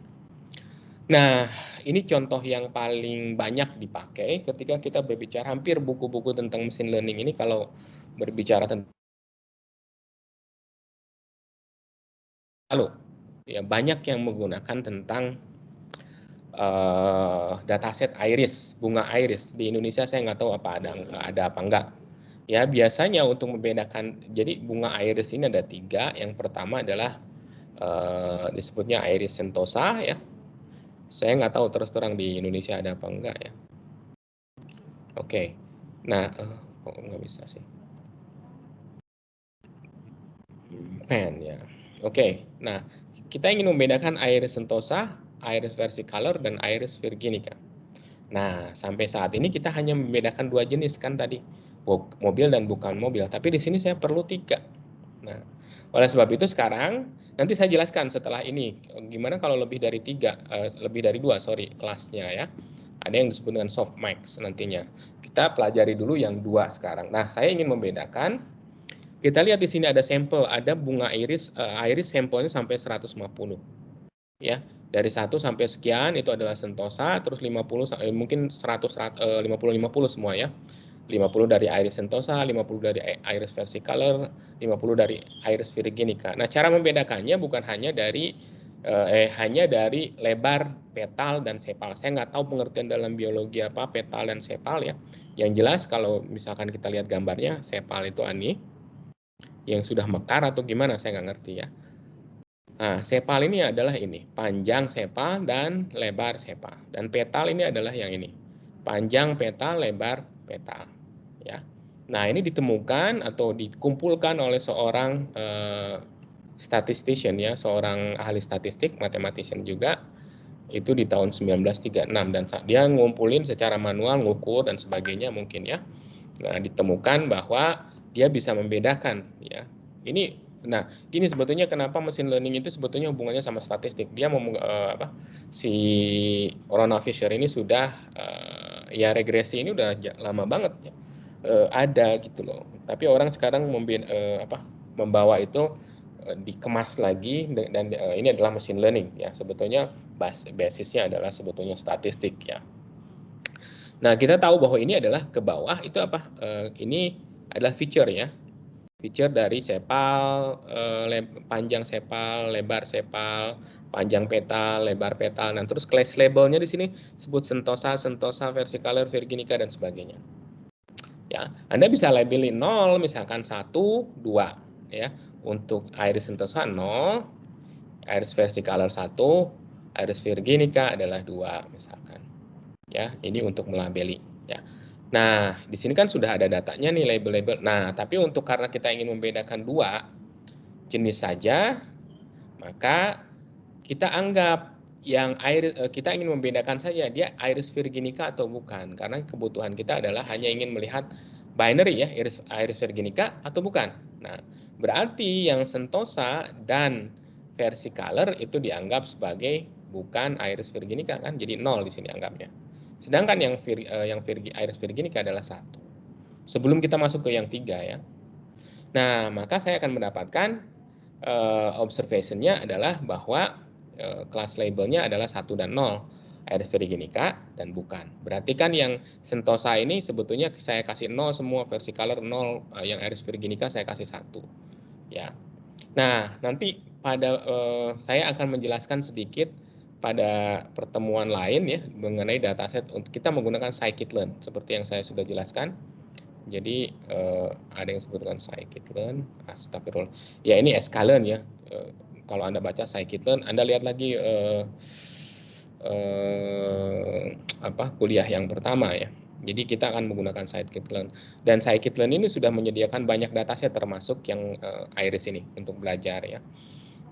Nah, ini contoh yang paling banyak dipakai ketika kita berbicara hampir buku-buku tentang machine learning ini kalau berbicara tentang ya banyak yang menggunakan tentang dataset iris, bunga iris. Di Indonesia saya nggak tahu apa ada apa enggak. Ya, biasanya untuk membedakan, jadi bunga iris ini ada 3. Yang pertama adalah disebutnya iris sentosa ya. Saya nggak tahu terus terang di Indonesia ada apa enggak ya. Oke. Nah, kok nggak bisa sih? Pen ya. Oke. Nah, kita ingin membedakan iris sentosa, iris versicolor, dan iris virginica. Nah, sampai saat ini kita hanya membedakan 2 jenis kan tadi, mobil dan bukan mobil. Tapi di sini saya perlu 3. Nah, oleh sebab itu sekarang nanti saya jelaskan setelah ini gimana kalau lebih dari 3, lebih dari 2, sorry, kelasnya ya. Ada yang disebut dengan softmax nantinya. Kita pelajari dulu yang 2 sekarang. Nah, saya ingin membedakan. Kita lihat di sini ada sampel, ada bunga iris, iris sampelnya sampai 150. Ya, dari 1 sampai sekian itu adalah sentosa, terus 50 mungkin 100 50 semua ya. 50 dari iris sentosa, 50 dari iris versicolor, 50 dari iris virginica. Nah, cara membedakannya bukan hanya dari lebar petal dan sepal. Saya nggak tahu pengertian dalam biologi apa petal dan sepal ya. Yang jelas kalau misalkan kita lihat gambarnya, sepal itu ani yang sudah mekar atau gimana saya nggak ngerti ya. Nah, sepal ini adalah ini, panjang sepal dan lebar sepal. Dan petal ini adalah yang ini, panjang petal, lebar petal. Ya. Nah, ini ditemukan atau dikumpulkan oleh seorang statistician ya, seorang ahli statistik, mathematician juga, itu di tahun 1936, dan dia ngumpulin secara manual, ngukur dan sebagainya mungkin ya. Nah, ditemukan bahwa dia bisa membedakan ya. Ini sebetulnya kenapa machine learning itu sebetulnya hubungannya sama statistik. Dia si Ronald Fisher ini sudah ya regresi ini udah lama banget ya. Ada gitu loh. Tapi orang sekarang membawa itu dikemas lagi, dan ini adalah machine learning ya. Sebetulnya basisnya adalah sebetulnya statistik ya. Nah, kita tahu bahwa ini adalah ke bawah itu apa? Ini adalah feature ya. Feature dari sepal, panjang sepal, lebar sepal, panjang petal, lebar petal. Nah, terus class labelnya di sini sebut sentosa, versicolor, virginica dan sebagainya. Ya, Anda bisa labelin 0, misalkan 1, 2 ya. Untuk iris sentosa 0, iris versicolor 1, iris virginica adalah 2 misalkan. Ya, ini untuk melabeli ya. Nah, di sini kan sudah ada datanya nih, label-label. Nah, tapi karena kita ingin membedakan dua jenis saja, maka kita anggap yang kita ingin membedakan saja dia iris virginica atau bukan, karena kebutuhan kita adalah hanya ingin melihat binary ya, iris virginica atau bukan. Nah, berarti yang sentosa dan versicolor itu dianggap sebagai bukan iris virginica kan, jadi 0 di sini anggapnya. Sedangkan yang iris virginica adalah 1. Sebelum kita masuk ke yang 3 ya. Nah, maka saya akan mendapatkan observation-nya adalah bahwa kelas labelnya adalah 1 dan 0, iris virginica dan bukan. Berarti kan yang sentosa ini sebetulnya saya kasih 0 semua, versicolor 0, yang iris virginica saya kasih 1. Ya. Nah, nanti saya akan menjelaskan sedikit pada pertemuan lain ya mengenai dataset untuk kita menggunakan scikit-learn seperti yang saya sudah jelaskan. Jadi ada yang disebutkan scikit-learn, astagfirullah. Ya, ini sklearn ya. Kalau Anda baca scikit-learn, Anda lihat lagi kuliah yang pertama ya. Jadi kita akan menggunakan scikit-learn, dan scikit-learn ini sudah menyediakan banyak dataset termasuk yang iris ini untuk belajar ya.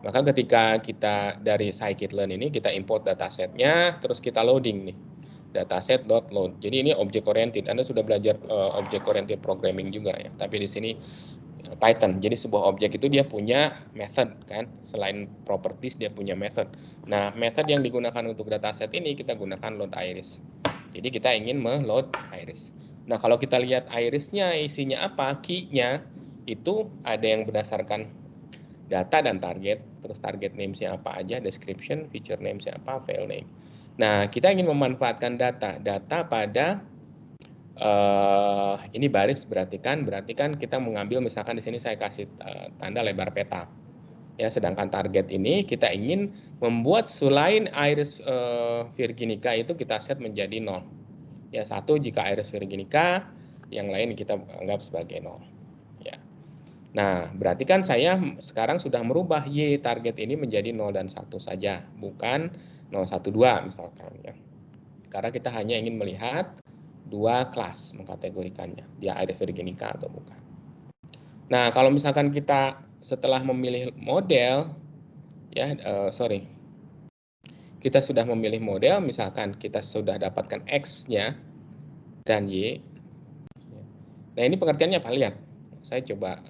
Maka ketika kita dari scikit-learn ini kita import datasetnya, terus kita loading nih. Dataset.load. Jadi ini object oriented. Anda sudah belajar object oriented programming juga ya. Tapi di sini Python. Jadi sebuah objek itu dia punya method kan. Selain properties dia punya method. Nah, method yang digunakan untuk dataset ini kita gunakan load iris. Jadi kita ingin meload iris. Nah, kalau kita lihat irisnya isinya apa, key-nya itu ada yang berdasarkan data dan target. Terus target names-nya apa aja, description, feature names-nya apa, file name. Nah, kita ingin memanfaatkan data pada ini baris, berarti kan kita mengambil, misalkan di sini saya kasih tanda lebar peta. Ya, sedangkan target ini kita ingin membuat selain iris virginica itu kita set menjadi 0. Ya, 1 jika iris virginica, yang lain kita anggap sebagai 0. Ya. Nah, berarti kan saya sekarang sudah merubah Y target ini menjadi 0 dan 1 saja, bukan 012 misalkan ya. Karena kita hanya ingin melihat dua kelas, mengkategorikannya, dia iris virginica atau bukan. Nah, kalau misalkan kita setelah memilih model, ya, kita sudah memilih model, misalkan kita sudah dapatkan X-nya dan Y. Nah, ini pengertiannya apa? Lihat, saya coba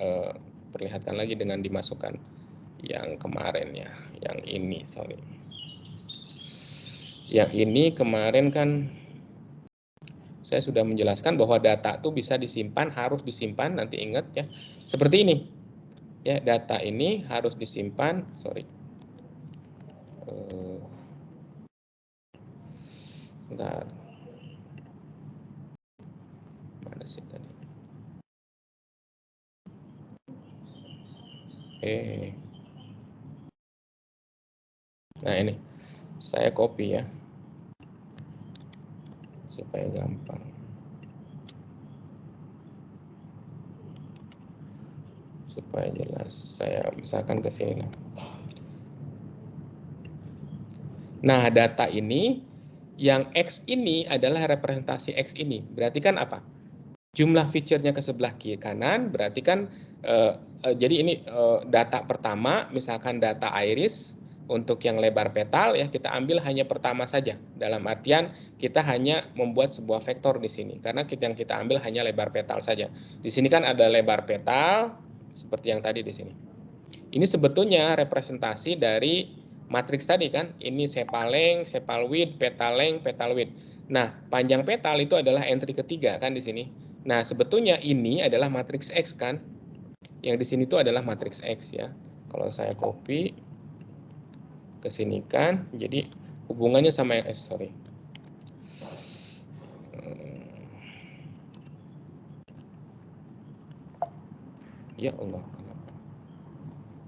perlihatkan lagi dengan dimasukkan yang kemarin ya, yang ini, Yang ini kemarin kan saya sudah menjelaskan bahwa data itu bisa disimpan, harus disimpan, nanti ingat ya. Seperti ini. Ya, data ini harus disimpan, sebentar. Mana sih tadi? Nah, ini saya copy ya supaya gampang, supaya jelas. Saya misalkan ke sini. Nah, data ini yang X ini adalah representasi X ini. Berarti kan apa? Jumlah feature-nya ke sebelah kiri kanan, berarti kan Jadi ini data pertama, misalkan data iris untuk yang lebar petal ya kita ambil hanya pertama saja. Dalam artian kita hanya membuat sebuah vektor di sini karena yang kita ambil hanya lebar petal saja. Di sini kan ada lebar petal seperti yang tadi di sini. Ini sebetulnya representasi dari matriks tadi kan. Ini sepal length, sepal width, petal length, petal width. Nah, panjang petal itu adalah entry ketiga kan di sini. Nah, sebetulnya ini adalah matriks X kan. Yang di sini itu adalah matriks X ya. Kalau saya copy ke sini kan, jadi hubungannya sama yang sorry. Ya Allah.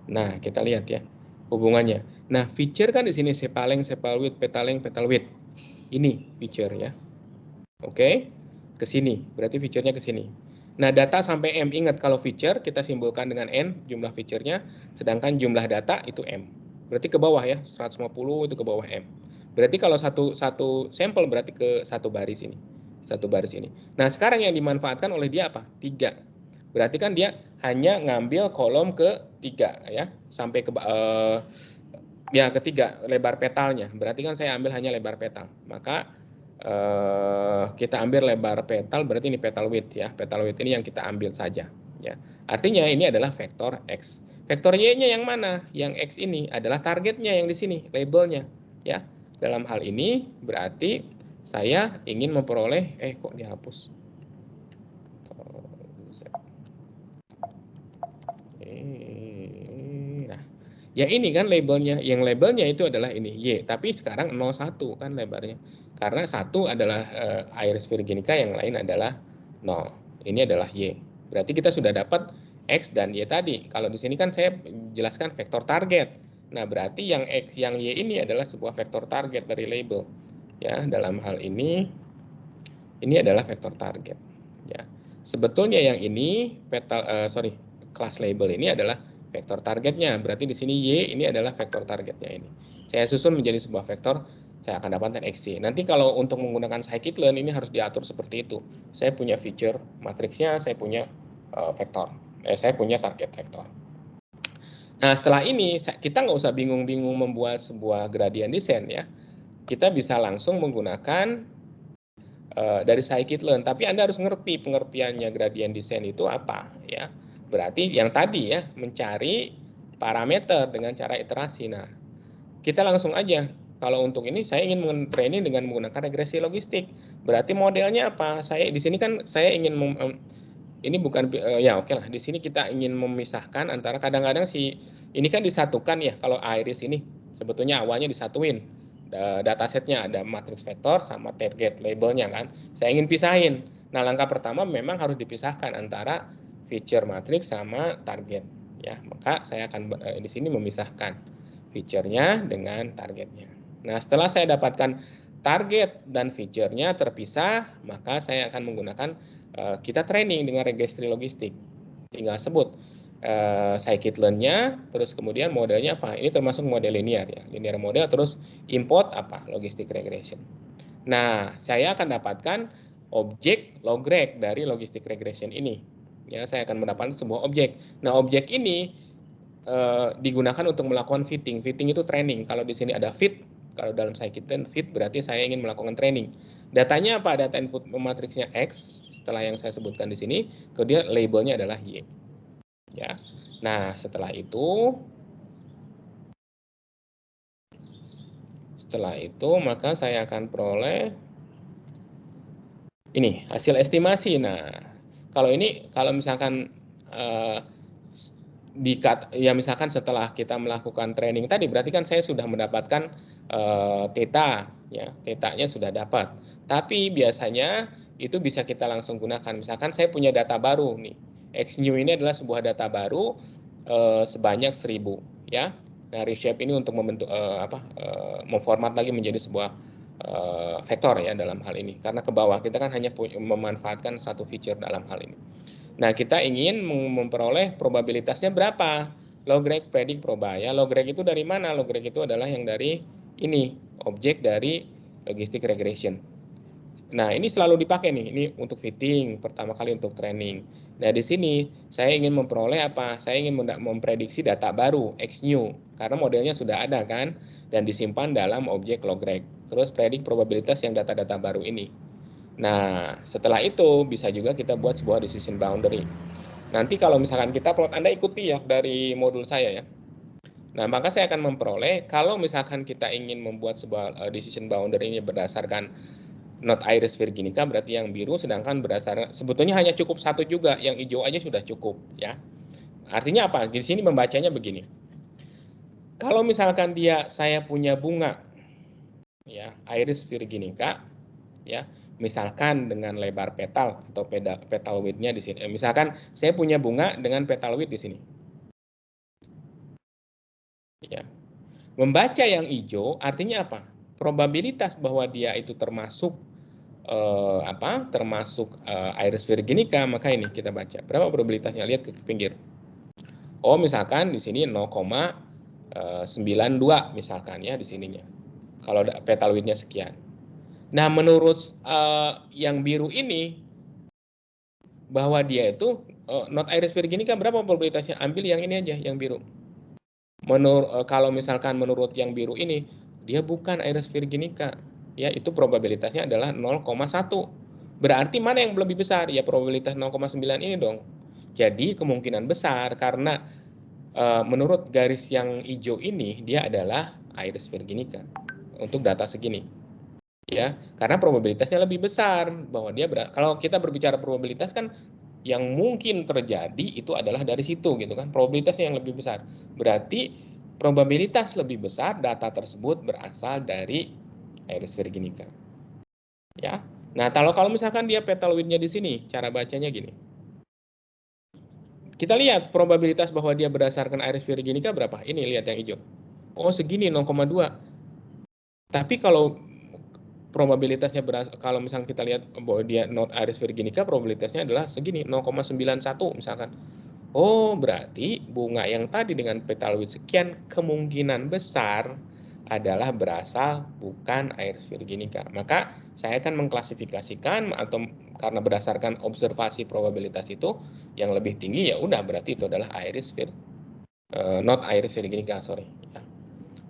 Nah, kita lihat ya hubungannya. Nah, feature kan di sini sepal length, sepal width, petal length, petal width. Ini feature ya. Oke, ke sini. Berarti feature-nya ke sini. Nah, data sampai M. Ingat, kalau feature kita simbolkan dengan N, jumlah feature-nya. Sedangkan jumlah data itu M. Berarti ke bawah ya, 150 itu ke bawah M. Berarti kalau satu sampel berarti ke satu baris ini. Satu baris ini. Nah, sekarang yang dimanfaatkan oleh dia apa? 3. Berarti kan dia hanya ngambil kolom ke 3 ya. Sampai ke ya ketiga, lebar petalnya. Berarti kan saya ambil hanya lebar petal. Maka kita ambil lebar petal, berarti ini petal width ya. Petal width ini yang kita ambil saja ya. Artinya ini adalah vektor X. Vektor Y-nya yang mana? Yang X ini adalah targetnya yang di sini, labelnya ya. Dalam hal ini berarti saya ingin memperoleh kok dihapus. Nah, ya ini kan labelnya. Yang labelnya itu adalah ini Y, tapi sekarang 01 kan lebarnya. Karena satu adalah Iris virginica, yang lain adalah 0. Ini adalah Y. Berarti kita sudah dapat X dan Y tadi. Kalau di sini kan saya jelaskan vektor target. Nah, berarti yang X, yang Y ini adalah sebuah vektor target dari label. Ya, dalam hal ini adalah vektor target. Ya. Sebetulnya yang ini kelas label ini adalah vektor targetnya. Berarti di sini Y ini adalah vektor targetnya ini. Saya susun menjadi sebuah vektor, saya akan dapatkan XY. Nanti kalau untuk menggunakan scikit-learn ini harus diatur seperti itu. Saya punya feature matriksnya, saya punya vektor. Saya punya target vektor. Nah, setelah ini kita nggak usah bingung-bingung membuat sebuah gradient descent ya. Kita bisa langsung menggunakan dari scikit-learn, tapi Anda harus ngerti pengertiannya gradient descent itu apa ya. Berarti yang tadi ya, mencari parameter dengan cara iterasi. Nah, kita langsung aja. Kalau untuk ini saya ingin mentraining dengan menggunakan regresi logistik. Berarti modelnya apa? Saya di sini kan saya ingin ini bukan ya oke lah. Di sini kita ingin memisahkan antara kadang-kadang ini kan disatukan ya. Kalau iris ini sebetulnya awalnya disatuin. Datasetnya ada matriks vektor sama target labelnya kan. Saya ingin pisahin. Nah, langkah pertama memang harus dipisahkan antara feature matriks sama target ya. Maka saya akan di sini memisahkan feature-nya dengan targetnya. Nah, setelah saya dapatkan target dan feature-nya terpisah, maka saya akan menggunakan kita training dengan regresi logistik. Tinggal sebut scikit-learn-nya, terus kemudian modelnya apa? Ini termasuk model linear ya, linear model, terus import apa? Logistic regression. Nah, saya akan dapatkan objek logreg dari logistic regression ini. Ya, saya akan mendapatkan sebuah objek. Nah, objek ini digunakan untuk melakukan fitting. Fitting itu training. Kalau di sini ada fit, kalau dalam scikit-learn fit berarti saya ingin melakukan training. Datanya apa? Data input matriksnya X. Setelah yang saya sebutkan di sini, kemudian labelnya adalah Y. Ya. Nah, setelah itu maka saya akan peroleh ini hasil estimasi. Nah, kalau misalkan ya misalkan setelah kita melakukan training tadi, berarti kan saya sudah mendapatkan theta ya, theta-nya sudah dapat. Tapi biasanya itu bisa kita langsung gunakan. Misalkan saya punya data baru nih. X new ini adalah sebuah data baru sebanyak 1000 ya. Nah, reshape ini untuk membentuk memformat lagi menjadi sebuah vektor ya dalam hal ini. Karena ke bawah kita kan hanya memanfaatkan satu feature dalam hal ini. Nah, kita ingin memperoleh probabilitasnya berapa? Logreg predict proba ya. Logreg itu dari mana? Logreg itu adalah yang dari ini, objek dari logistic regression. Nah, ini selalu dipakai nih. Ini untuk fitting, pertama kali untuk training. Nah, di sini saya ingin memperoleh apa? Saya ingin memprediksi data baru, XNew, karena modelnya sudah ada kan, dan disimpan dalam objek logreg. Terus predik probabilitas yang data-data baru ini. Nah, setelah itu bisa juga kita buat sebuah decision boundary. Nanti kalau misalkan kita plot, Anda ikuti ya dari modul saya ya. Nah, maka saya akan memperoleh kalau misalkan kita ingin membuat sebuah decision boundary ini berdasarkan not iris virginica, berarti yang biru, sedangkan berdasarkan sebetulnya hanya cukup satu juga, yang hijau aja sudah cukup ya. Artinya apa? Di sini membacanya begini. Kalau misalkan saya punya bunga ya, iris virginica ya, misalkan dengan lebar petal atau petal width-nya di sini. Misalkan saya punya bunga dengan petal width di sini. Ya. Membaca yang hijau artinya apa? Probabilitas bahwa dia itu termasuk iris virginica, maka ini kita baca. Berapa probabilitasnya? Lihat ke pinggir. Oh, misalkan di sini 0,92 misalkan ya di sininya. Kalau petal width-nya sekian. Nah, menurut yang biru ini bahwa dia itu not iris virginica, berapa probabilitasnya? Ambil yang ini aja, yang biru. Kalau misalkan menurut yang biru ini dia bukan iris virginica, ya itu probabilitasnya adalah 0,1. Berarti mana yang lebih besar? Ya probabilitas 0,9 ini dong. Jadi kemungkinan besar karena menurut garis yang hijau ini dia adalah iris virginica untuk data segini. Ya, karena probabilitasnya lebih besar bahwa dia kalau kita berbicara probabilitas kan yang mungkin terjadi itu adalah dari situ gitu kan, probabilitasnya yang lebih besar. Berarti probabilitas lebih besar data tersebut berasal dari iris virginica. Ya. Nah, kalau misalkan dia petal width-nya di sini, cara bacanya gini. Kita lihat probabilitas bahwa dia berdasarkan iris virginica berapa? Ini lihat yang hijau. Oh, segini 0,2. Tapi kalau probabilitasnya kalau misalnya kita lihat bahwa dia not iris virginica, probabilitasnya adalah segini 0,91 misalkan. Oh, berarti bunga yang tadi dengan petal width sekian kemungkinan besar adalah berasal bukan iris virginica. Maka saya akan mengklasifikasikan atau karena berdasarkan observasi probabilitas itu yang lebih tinggi ya udah berarti itu adalah not iris virginica, sorry. Ya.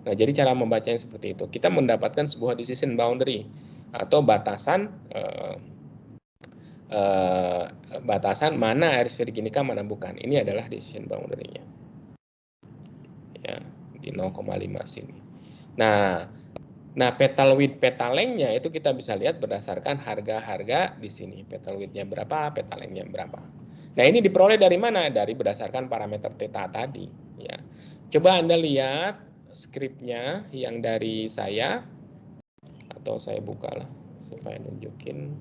Nah, jadi cara membacanya seperti itu. Kita mendapatkan sebuah decision boundary atau batasan mana iris virginica mana bukan. Ini adalah decision boundary-nya. Ya, di 0,5 sini. Nah, petal width, petal length-nya itu kita bisa lihat berdasarkan harga-harga di sini. Petal width-nya berapa, petal length-nya berapa. Nah, ini diperoleh dari mana? Dari berdasarkan parameter theta tadi. Ya. Coba Anda lihat skripnya yang dari saya, atau saya buka lah supaya nunjukin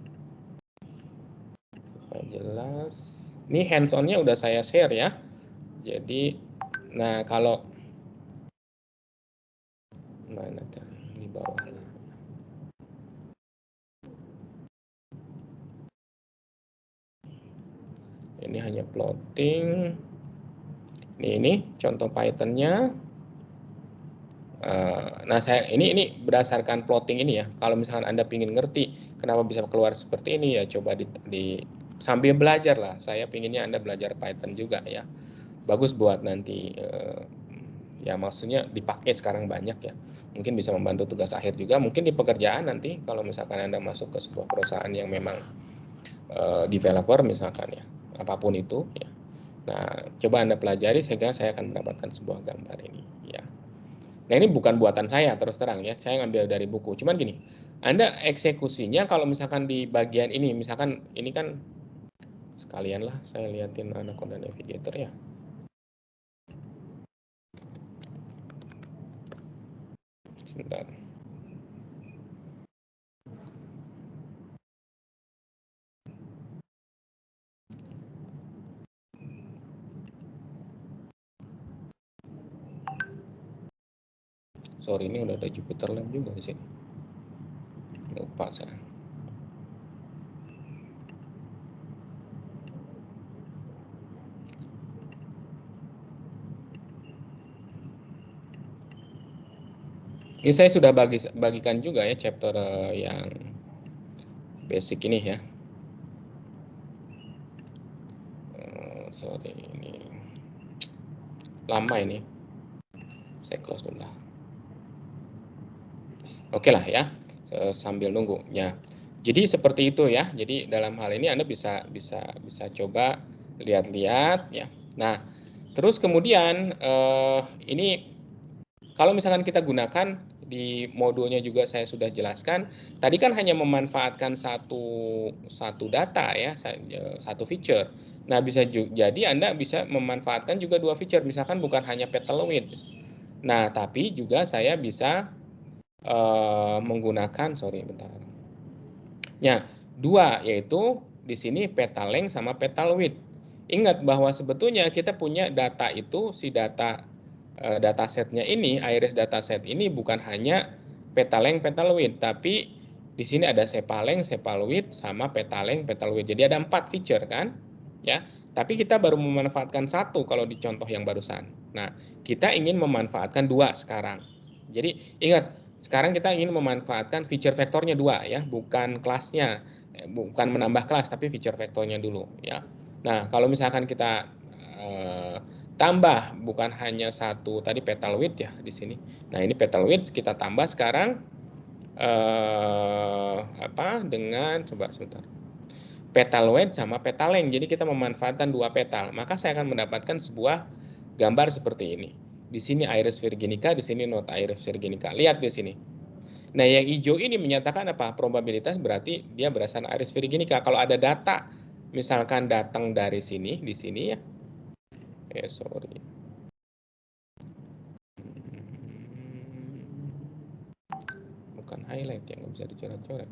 supaya jelas. Ini hands-on-nya udah saya share ya. Jadi, nah kalau mana kan di bawah. Ini hanya plotting. Ini contoh Python-nya. Nah, ini berdasarkan plotting ini ya. Kalau misalkan Anda ingin ngerti kenapa bisa keluar seperti ini ya coba sambil belajar lah. Saya pinginnya Anda belajar Python juga ya. Bagus buat nanti ya maksudnya dipakai sekarang banyak ya. Mungkin bisa membantu tugas akhir juga. Mungkin di pekerjaan nanti kalau misalkan Anda masuk ke sebuah perusahaan yang memang developer misalkan ya, apapun itu ya. Nah, coba Anda pelajari sehingga saya akan mendapatkan sebuah gambar ini ya. Nah, ini bukan buatan saya terus terang ya, saya ngambil dari buku. Cuman gini, Anda eksekusinya kalau misalkan di bagian ini, misalkan ini kan sekalian lah saya liatin Anaconda Navigator ya. Sebentar. Sorry, ini udah ada Jupyter Lab juga di sini. Lupa saya. Ini saya sudah bagikan juga ya chapter yang basic ini ya. Sorry, ini lama ini. Saya close dulu lah. Oke lah ya, sambil nunggu ya. Jadi seperti itu ya. Jadi dalam hal ini Anda bisa coba lihat-lihat ya. Nah, terus kemudian ini kalau misalkan kita gunakan di modulnya juga saya sudah jelaskan. Tadi kan hanya memanfaatkan satu data ya, satu feature. Nah, bisa jadi Anda bisa memanfaatkan juga dua feature. Misalkan bukan hanya petal width. Nah, tapi juga saya bisa menggunakan, ya, dua, yaitu di sini petal length sama petal width. Ingat bahwa sebetulnya kita punya data itu, si datasetnya ini, iris dataset ini bukan hanya petal length, petal width, tapi di sini ada sepal length, sepal width, sama petal length, petal width. Jadi ada 4 feature kan, ya. Tapi kita baru memanfaatkan satu kalau di contoh yang barusan. Nah, kita ingin memanfaatkan dua sekarang. Jadi ingat, sekarang kita ingin memanfaatkan feature vektornya dua ya, bukan kelasnya, bukan menambah kelas, tapi feature vektornya dulu ya. Nah, kalau misalkan kita tambah bukan hanya satu tadi petal width ya di sini. Nah, ini petal width kita tambah sekarang dengan coba sebentar. Petal width sama petal length. Jadi kita memanfaatkan dua petal. Maka saya akan mendapatkan sebuah gambar seperti ini. Di sini iris virginica, di sini not iris virginica. Lihat di sini. Nah, yang hijau ini menyatakan apa? Probabilitas berarti dia berasal iris virginica. Kalau ada data, misalkan datang dari sini, di sini ya. Sorry. Bukan highlight yang nggak bisa dicoret-coret.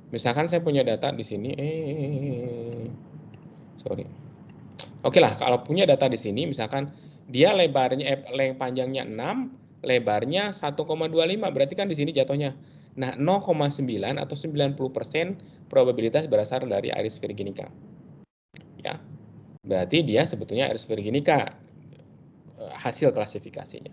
Misalkan saya punya data di sini, sorry. Oke lah, kalau punya data di sini, misalkan dia lebarnya, panjangnya 6, lebarnya 1,25, berarti kan di sini jatuhnya. Nah, 0,9 atau 90% probabilitas berasal dari iris virginica. Ya, berarti dia sebetulnya iris virginica hasil klasifikasinya.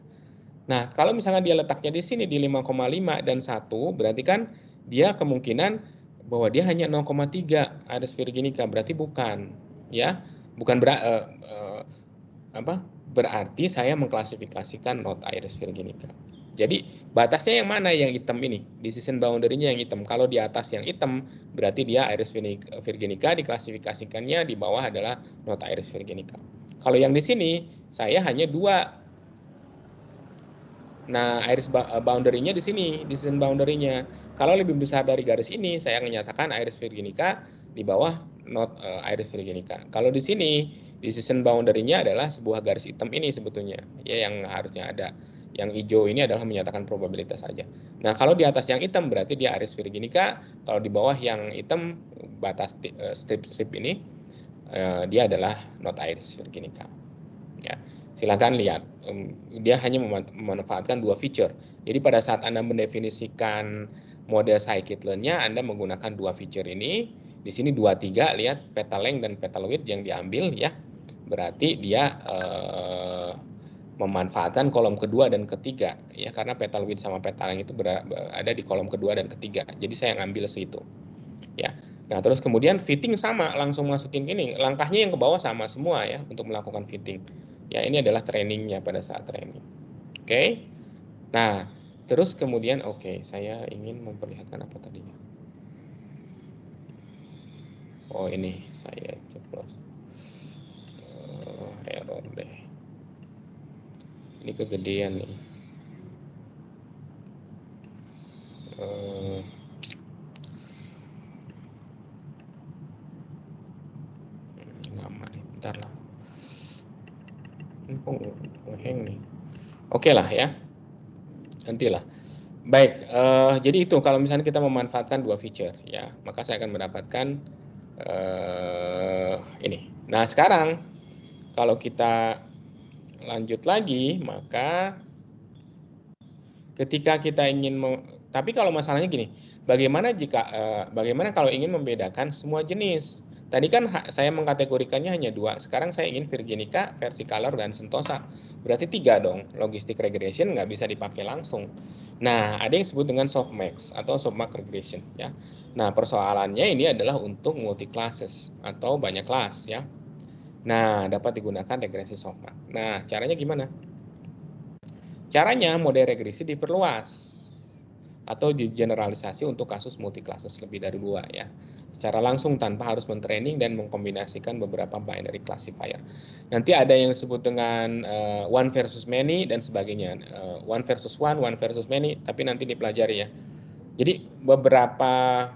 Nah, kalau misalkan dia letaknya di sini di 5,5 dan 1, berarti kan dia kemungkinan bahwa dia hanya 0,3 iris virginica, berarti bukan ya. Bukan berarti saya mengklasifikasikan not iris virginica. Jadi batasnya yang mana? Yang hitam ini, decision boundary-nya yang hitam. Kalau di atas yang hitam berarti dia iris virginica, diklasifikasikannya di bawah adalah not iris virginica. Kalau yang di sini saya hanya dua. Nah, iris boundary-nya di sini, decision boundary-nya. Kalau lebih besar dari garis ini, saya menyatakan iris virginica, di bawah not iris virginica. Kalau di sini, decision boundary-nya adalah sebuah garis hitam ini sebetulnya, ya, yang harusnya ada. Yang hijau ini adalah menyatakan probabilitas saja. Nah, kalau di atas yang hitam berarti dia iris virginica, kalau di bawah yang hitam batas strip-strip ini dia adalah not iris virginica. Ya, silakan lihat. Dia hanya memanfaatkan dua feature. Jadi pada saat Anda mendefinisikan model scikit-learn-nya, Anda menggunakan dua feature ini. Di sini 23, lihat petal length dan petal width yang diambil ya. Berarti dia memanfaatkan kolom kedua dan ketiga ya, karena petal width sama petal length itu ada di kolom kedua dan ketiga. Jadi saya ngambil situ. Ya. Nah, terus kemudian fitting sama, langsung masukin ini. Langkahnya yang ke bawah sama semua ya untuk melakukan fitting. Ya, ini adalah trainingnya pada saat training. Oke. Nah, terus kemudian saya ingin memperlihatkan apa tadinya. Oh, ini saya ceplos. Error deh. Ini kegedean nih. Lama nih, bentar lah. Ini kok ngeheng nih. Oke lah ya. Nantilah. Baik, jadi itu kalau misalnya kita memanfaatkan dua feature ya, maka saya akan mendapatkan ini. Nah, sekarang kalau kita lanjut lagi, maka ketika kita ingin tapi kalau masalahnya gini, bagaimana kalau ingin membedakan semua jenis? Tadi kan saya mengkategorikannya hanya dua, sekarang saya ingin virginica, versicolor, dan sentosa. Berarti tiga dong, logistic regression nggak bisa dipakai langsung. Nah, ada yang disebut dengan softmax atau softmax regression ya. Nah, persoalannya ini adalah untuk multi classes atau banyak kelas ya. Nah, dapat digunakan regresi softmax. Nah, caranya gimana? Caranya model regresi diperluas atau digeneralisasi untuk kasus multi classes lebih dari 2 ya. Secara langsung tanpa harus mentraining dan mengkombinasikan beberapa binary classifier. Nanti ada yang disebut dengan one versus many dan sebagainya. One versus one versus many, tapi nanti dipelajari ya. Jadi beberapa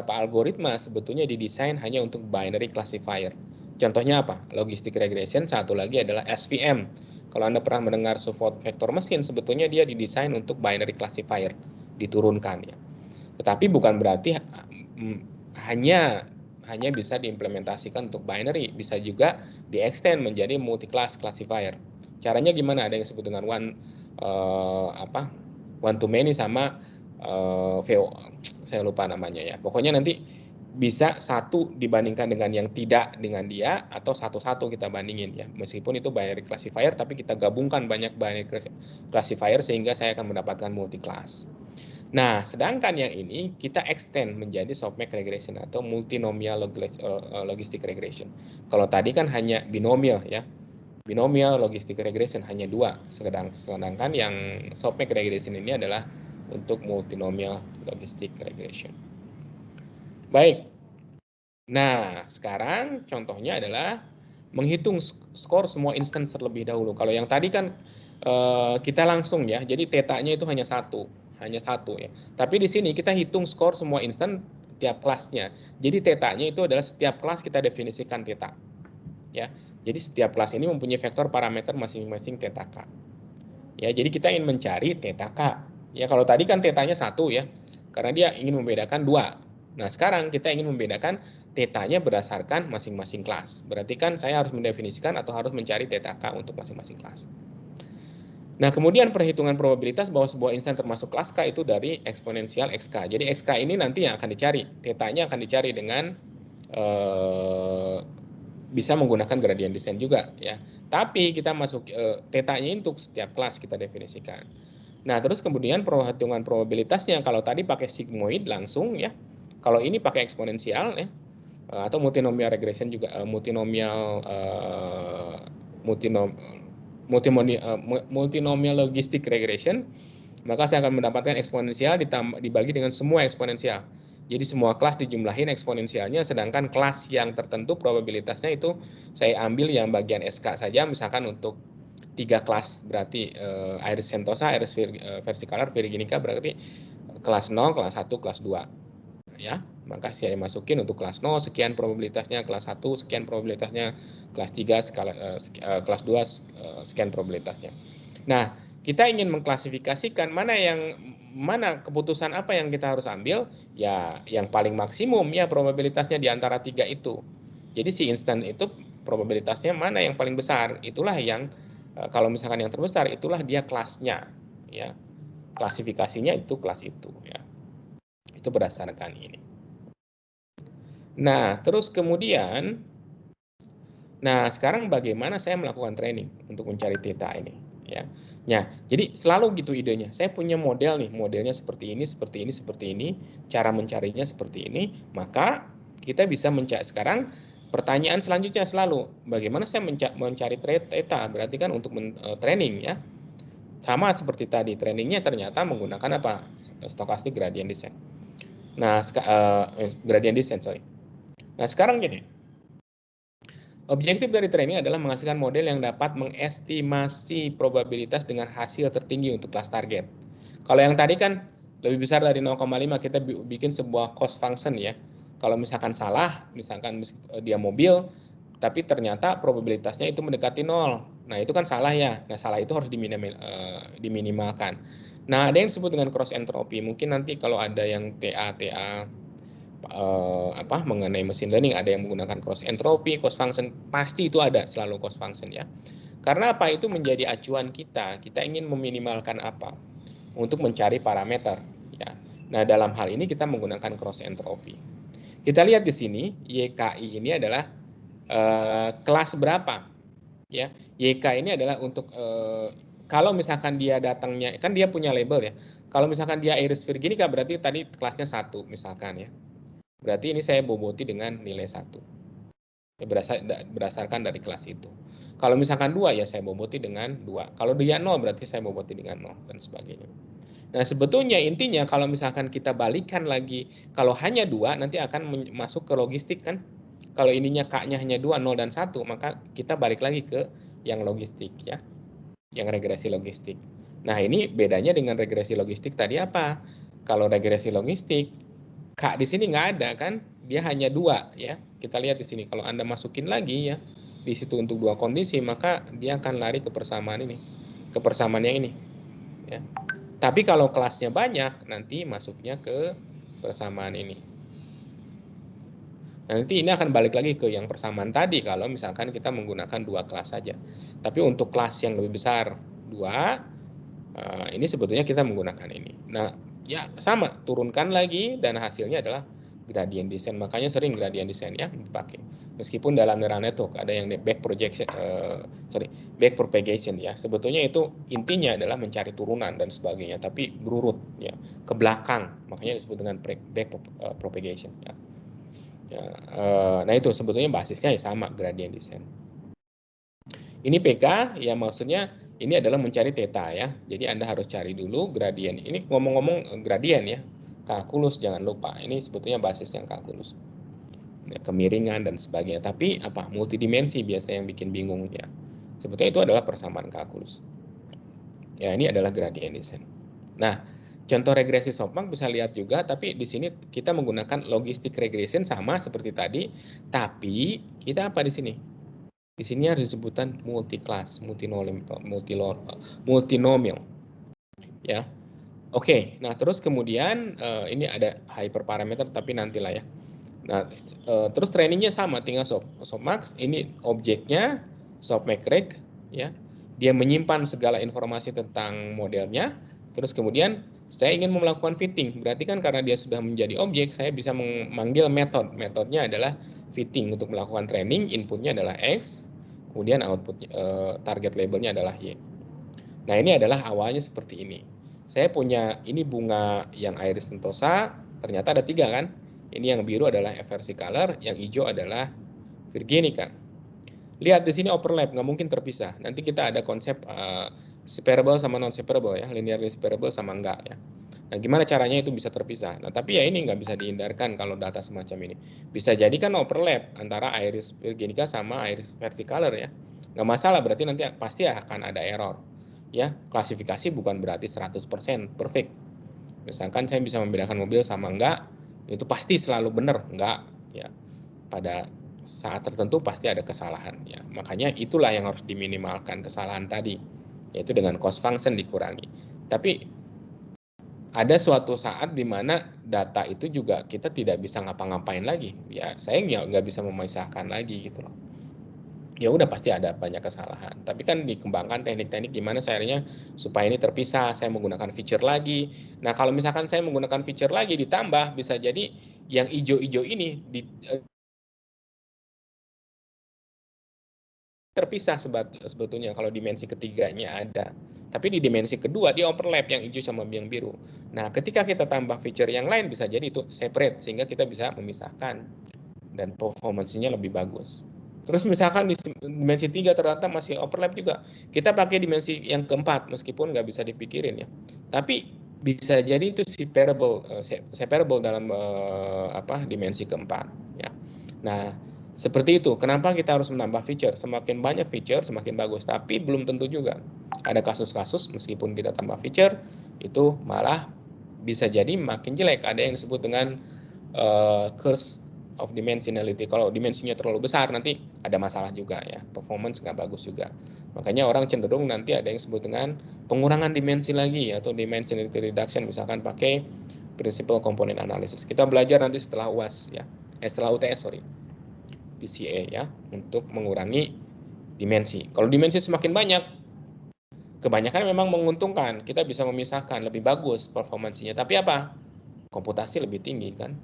algoritma sebetulnya didesain hanya untuk binary classifier. Contohnya apa? Logistic regression, satu lagi adalah SVM. Kalau Anda pernah mendengar support vektor mesin, sebetulnya dia didesain untuk binary classifier, diturunkan ya. Tetapi bukan berarti hanya bisa diimplementasikan untuk binary, bisa juga di-extend menjadi multi-class classifier. Caranya gimana? Ada yang disebut dengan one to many sama VO, saya lupa namanya ya. Pokoknya nanti bisa satu dibandingkan dengan yang tidak dengan dia atau satu-satu kita bandingin ya. Meskipun itu binary classifier tapi kita gabungkan banyak binary classifier sehingga saya akan mendapatkan multi class. Nah, sedangkan yang ini kita extend menjadi softmax regression atau multinomial logistic regression. Kalau tadi kan hanya binomial ya. Binomial logistic regression hanya 2, sedangkan yang softmax regression ini adalah untuk multinomial logistic regression. Baik. Nah, sekarang contohnya adalah menghitung skor semua instance terlebih dahulu. Kalau yang tadi kan kita langsung ya, jadi tetanya itu hanya satu ya. Tapi di sini kita hitung skor semua instance tiap kelasnya. Jadi tetanya itu adalah setiap kelas kita definisikan teta. Ya. Jadi setiap kelas ini mempunyai vektor parameter masing-masing teta k. Ya, jadi kita ingin mencari teta k. Ya, kalau tadi kan tetanya satu ya, karena dia ingin membedakan 2. Nah, sekarang kita ingin membedakan tetanya berdasarkan masing-masing kelas. Berarti kan saya harus mendefinisikan atau harus mencari teta k untuk masing-masing kelas. Nah, kemudian perhitungan probabilitas bahwa sebuah instan termasuk kelas K itu dari eksponensial XK. Jadi XK ini nanti yang akan dicari. Tetanya akan dicari dengan bisa menggunakan gradient descent juga ya. Tapi kita masuk tetanya untuk setiap kelas kita definisikan. Nah, terus kemudian perhitungan probabilitasnya kalau tadi pakai sigmoid langsung ya. Kalau ini pakai eksponensial ya. Atau multinomial regression juga multinomial logistic regression, maka saya akan mendapatkan eksponensial dibagi dengan semua eksponensial. Jadi semua kelas dijumlahin eksponensialnya, sedangkan kelas yang tertentu probabilitasnya itu saya ambil yang bagian SK saja, misalkan untuk 3 kelas berarti Iris Sentosa, Iris versicolor, Virginica berarti kelas 0, kelas 1, kelas 2. Ya, maka saya masukin untuk kelas 0 sekian probabilitasnya, kelas 1 sekian probabilitasnya, kelas 3 kelas 2 sekian probabilitasnya. Nah, kita ingin mengklasifikasikan mana keputusan apa yang kita harus ambil, ya yang paling maksimum ya probabilitasnya di antara 3 itu. Jadi si instan itu probabilitasnya mana yang paling besar, itulah yang kalau misalkan yang terbesar itulah dia kelasnya ya. Klasifikasinya itu kelas itu ya. Itu berdasarkan ini. Nah, terus kemudian sekarang bagaimana saya melakukan training untuk mencari theta ini ya. Nah, jadi selalu gitu idenya. Saya punya model nih, modelnya seperti ini, seperti ini, seperti ini, cara mencarinya seperti ini, maka kita bisa mencari. Sekarang pertanyaan selanjutnya selalu, bagaimana saya mencari theta? Berarti kan untuk training ya. Sama seperti tadi, trainingnya ternyata menggunakan apa? Stochastic gradient descent. Nah, gradient descent, sorry. Nah, sekarang gini. Objektif dari training adalah menghasilkan model yang dapat mengestimasi probabilitas dengan hasil tertinggi untuk kelas target. Kalau yang tadi kan lebih besar dari 0,5, kita bikin sebuah cost function ya. Kalau misalkan salah, misalkan dia mobil, tapi ternyata probabilitasnya itu mendekati 0. Nah, itu kan salah ya. Nah, salah itu harus diminimalkan. Nah, ada yang disebut dengan cross entropy. Mungkin nanti kalau ada yang TA mengenai mesin learning, ada yang menggunakan cross entropy, cost function, pasti itu ada selalu cost function ya. Karena apa? Itu menjadi acuan kita. Kita ingin meminimalkan apa? Untuk mencari parameter ya. Nah, dalam hal ini kita menggunakan cross entropy. Kita lihat di sini YKI ini adalah kelas berapa ya. YK ini adalah untuk kalau misalkan dia datangnya, kan dia punya label ya. Kalau misalkan dia Iris virginica berarti tadi kelasnya 1 misalkan ya. Berarti ini saya boboti dengan nilai 1. Berdasarkan dari kelas itu. Kalau misalkan 2 ya saya boboti dengan 2. Kalau dia 0 berarti saya boboti dengan 0 dan sebagainya. Nah, sebetulnya intinya kalau misalkan kita balikan lagi, kalau hanya 2 nanti akan masuk ke logistik kan. Kalau ininya K-nya hanya 2, 0 dan 1, maka kita balik lagi ke yang logistik ya. Yang regresi logistik. Nah, ini bedanya dengan regresi logistik tadi apa? Kalau regresi logistik, K di sini nggak ada kan? Dia hanya 2 ya. Kita lihat di sini. Kalau Anda masukin lagi ya, di situ untuk 2 kondisi, maka dia akan lari ke persamaan ini. Ke persamaan yang ini. Ya. Tapi kalau kelasnya banyak, nanti masuknya ke persamaan ini. Nah, nanti ini akan balik lagi ke yang persamaan tadi kalau misalkan kita menggunakan 2 kelas saja. Tapi untuk kelas yang lebih besar 2, ini sebetulnya kita menggunakan ini. Nah, ya sama, turunkan lagi dan hasilnya adalah gradient descent. Makanya sering gradient descent ya dipakai. Meskipun dalam neural network ada yang back propagation ya. Sebetulnya itu intinya adalah mencari turunan dan sebagainya, tapi berurut ya ke belakang. Makanya disebut dengan back propagation ya. Nah itu sebetulnya basisnya ya sama gradient descent. Ini PK ya maksudnya ini adalah mencari theta ya. Jadi Anda harus cari dulu gradien. Ini ngomong-ngomong gradien ya. Kalkulus jangan lupa. Ini sebetulnya basisnya kalkulus. Ya, kemiringan dan sebagainya. Tapi apa? Multidimensi biasa yang bikin bingung ya. Sebetulnya itu adalah persamaan kalkulus. Ya, ini adalah gradient descent. Nah, contoh regresi softmax bisa lihat juga, tapi di sini kita menggunakan logistic regression sama seperti tadi, tapi kita apa di sini? Di sini harus disebutkan multi-class, multinomial. Ya. Oke, nah terus kemudian ini ada hyperparameter tapi nantilah ya. Nah, terus trainingnya sama, tinggal softmax, ini objeknya, softmax reg, ya. Dia menyimpan segala informasi tentang modelnya, terus kemudian saya ingin melakukan fitting, berarti kan karena dia sudah menjadi objek, saya bisa memanggil metodenya adalah fitting untuk melakukan training, inputnya adalah X, kemudian output target labelnya adalah Y. Nah, ini adalah awalnya seperti ini. Saya punya ini bunga yang iris sentosa, ternyata ada 3 kan? Ini yang biru adalah eversi color, yang hijau adalah virginica. Lihat di sini overlap, nggak mungkin terpisah. Nanti kita ada konsep separable sama non separable ya, linearly separable sama enggak ya. Nah, gimana caranya itu bisa terpisah? Nah, tapi ya ini nggak bisa dihindarkan kalau data semacam ini. Bisa jadi kan overlap antara iris virginica sama iris verticaler ya. Nggak masalah, berarti nanti pasti akan ada error. Ya, klasifikasi bukan berarti 100% perfect. Misalkan saya bisa membedakan mobil sama enggak, itu pasti selalu benar, enggak ya. Pada saat tertentu pasti ada kesalahan ya. Makanya itulah yang harus diminimalkan kesalahan tadi, yaitu dengan cost function dikurangi. Tapi ada suatu saat di mana data itu juga kita tidak bisa ngapa-ngapain lagi. Ya, saya nggak bisa memisahkan lagi gitu loh. Ya udah pasti ada banyak kesalahan. Tapi kan dikembangkan teknik-teknik gimana caranya supaya ini terpisah. Saya menggunakan feature lagi. Nah, kalau misalkan saya menggunakan feature lagi ditambah, bisa jadi yang hijau-hijau ini terpisah sebetulnya kalau dimensi ketiganya ada. Tapi di dimensi kedua dia overlap yang hijau sama yang biru. Nah, ketika kita tambah feature yang lain bisa jadi itu separate sehingga kita bisa memisahkan dan performance-nya lebih bagus. Terus misalkan di dimensi 3 ternyata masih overlap juga. Kita pakai dimensi yang keempat meskipun nggak bisa dipikirin ya. Tapi bisa jadi itu separable dalam dimensi keempat ya. Nah, seperti itu. Kenapa kita harus menambah feature? Semakin banyak feature semakin bagus, tapi belum tentu juga. Ada kasus-kasus meskipun kita tambah feature itu malah bisa jadi makin jelek. Ada yang disebut dengan curse of dimensionality. Kalau dimensinya terlalu besar nanti ada masalah juga ya, performance nggak bagus juga. Makanya orang cenderung nanti ada yang disebut dengan pengurangan dimensi lagi atau dimensionality reduction, misalkan pakai principal component analysis. Kita belajar nanti setelah UAS ya, setelah UTS sorry, PCA ya, untuk mengurangi dimensi. Kalau dimensi semakin banyak, kebanyakan memang menguntungkan, kita bisa memisahkan lebih bagus performansinya. Tapi apa? Komputasi lebih tinggi kan?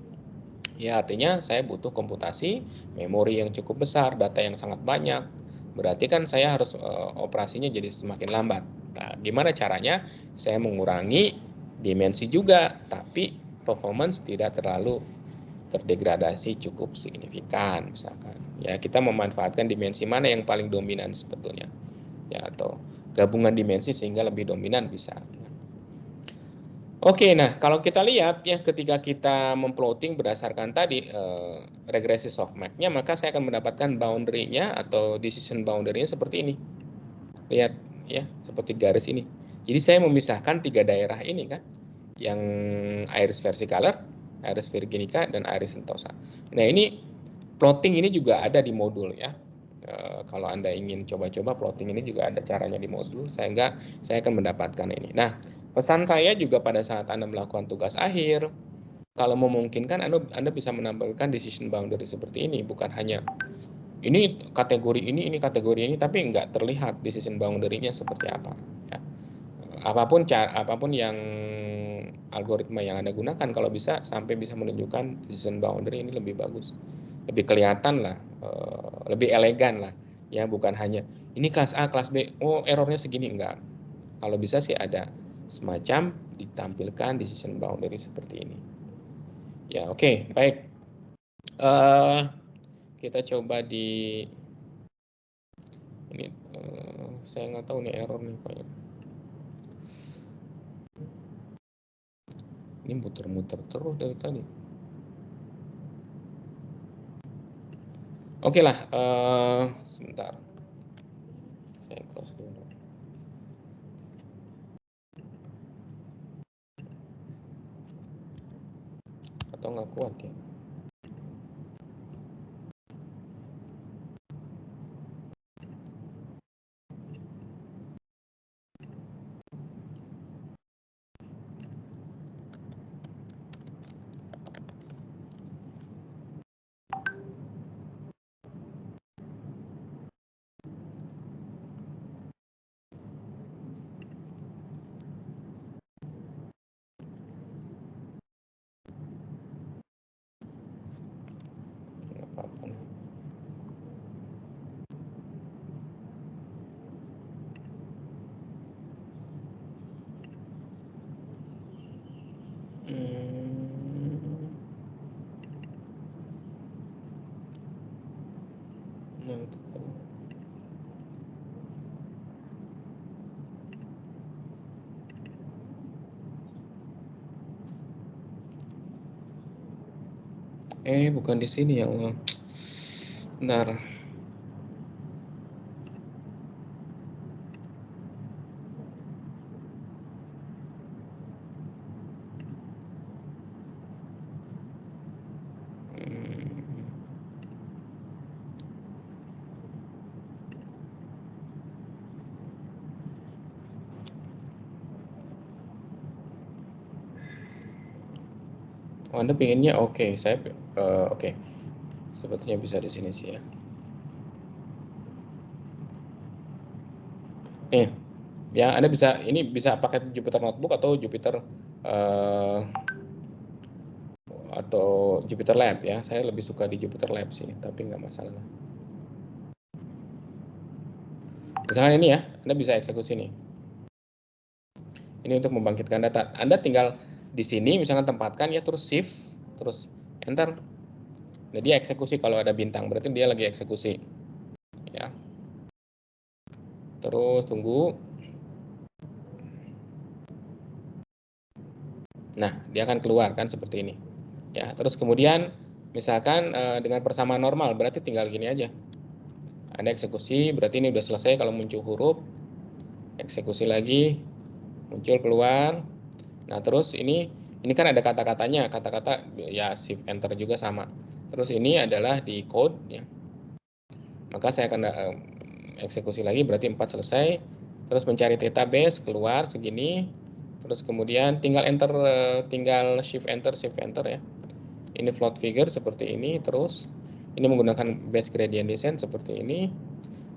Ya artinya saya butuh komputasi, memori yang cukup besar, data yang sangat banyak. Berarti kan saya harus operasinya jadi semakin lambat. Nah, gimana caranya? Saya mengurangi dimensi juga, tapi performance tidak terlalu terdegradasi cukup signifikan misalkan. Ya, kita memanfaatkan dimensi mana yang paling dominan sebetulnya. Ya, atau gabungan dimensi sehingga lebih dominan bisa. Oke, nah kalau kita lihat ya ketika kita memplotting berdasarkan tadi regresi softmax-nya, maka saya akan mendapatkan boundary-nya atau decision boundary-nya seperti ini. Lihat ya, seperti garis ini. Jadi saya memisahkan 3 daerah ini kan, yang Iris versicolor, Iris virginica, dan Iris sentosa. Nah ini plotting ini juga ada di modul ya. Kalau Anda ingin coba-coba plotting ini juga ada caranya di modul, sehingga saya akan mendapatkan ini. Nah, pesan saya juga pada saat Anda melakukan tugas akhir, kalau memungkinkan Anda bisa menampilkan decision boundary seperti ini, bukan hanya ini kategori ini kategori ini, tapi nggak terlihat decision boundary-nya seperti apa. Ya. Apapun yang algoritma yang Anda gunakan, kalau bisa sampai bisa menunjukkan decision boundary ini lebih bagus, lebih kelihatan lah, lebih elegan lah, ya bukan hanya ini kelas A, kelas B, oh errornya segini, enggak. Kalau bisa sih ada semacam ditampilkan decision boundary seperti ini. Ya oke, baik. Kita coba di ini, saya nggak tahu nih error nih kayak. Ini muter-muter terus dari tadi. Oke lah, sebentar. Saya close dulu. Atau nggak kuat ya? Nggak apa-apa. Bukan di sini ya Allah. Bentar. Oh, Anda pinginnya oke, saya oke. Sepertinya bisa di sini sih ya. Nih, ya Anda bisa ini bisa pakai Jupyter Notebook atau Jupyter atau Jupyter Lab ya. Saya lebih suka di Jupyter Lab sih, tapi nggak masalah. Misalkan ini ya, Anda bisa eksekusi nih. Ini untuk membangkitkan data. Anda tinggal di sini misalkan tempatkan ya, terus shift, terus enter. Nah, dia eksekusi kalau ada bintang, berarti dia lagi eksekusi. Ya. Terus tunggu. Nah, dia akan keluar kan seperti ini. Ya, terus kemudian misalkan dengan persamaan normal, berarti tinggal gini aja. Anda eksekusi, berarti ini udah selesai kalau muncul huruf. Eksekusi lagi, muncul keluar. Nah, terus ini kan ada kata-katanya, kata-kata ya shift enter juga sama. Terus ini adalah di code ya. Maka saya akan eksekusi lagi, berarti 4 selesai. Terus mencari database, keluar segini. Terus kemudian tinggal enter, tinggal shift enter ya. Ini float figure seperti ini, terus ini menggunakan base gradient descent seperti ini.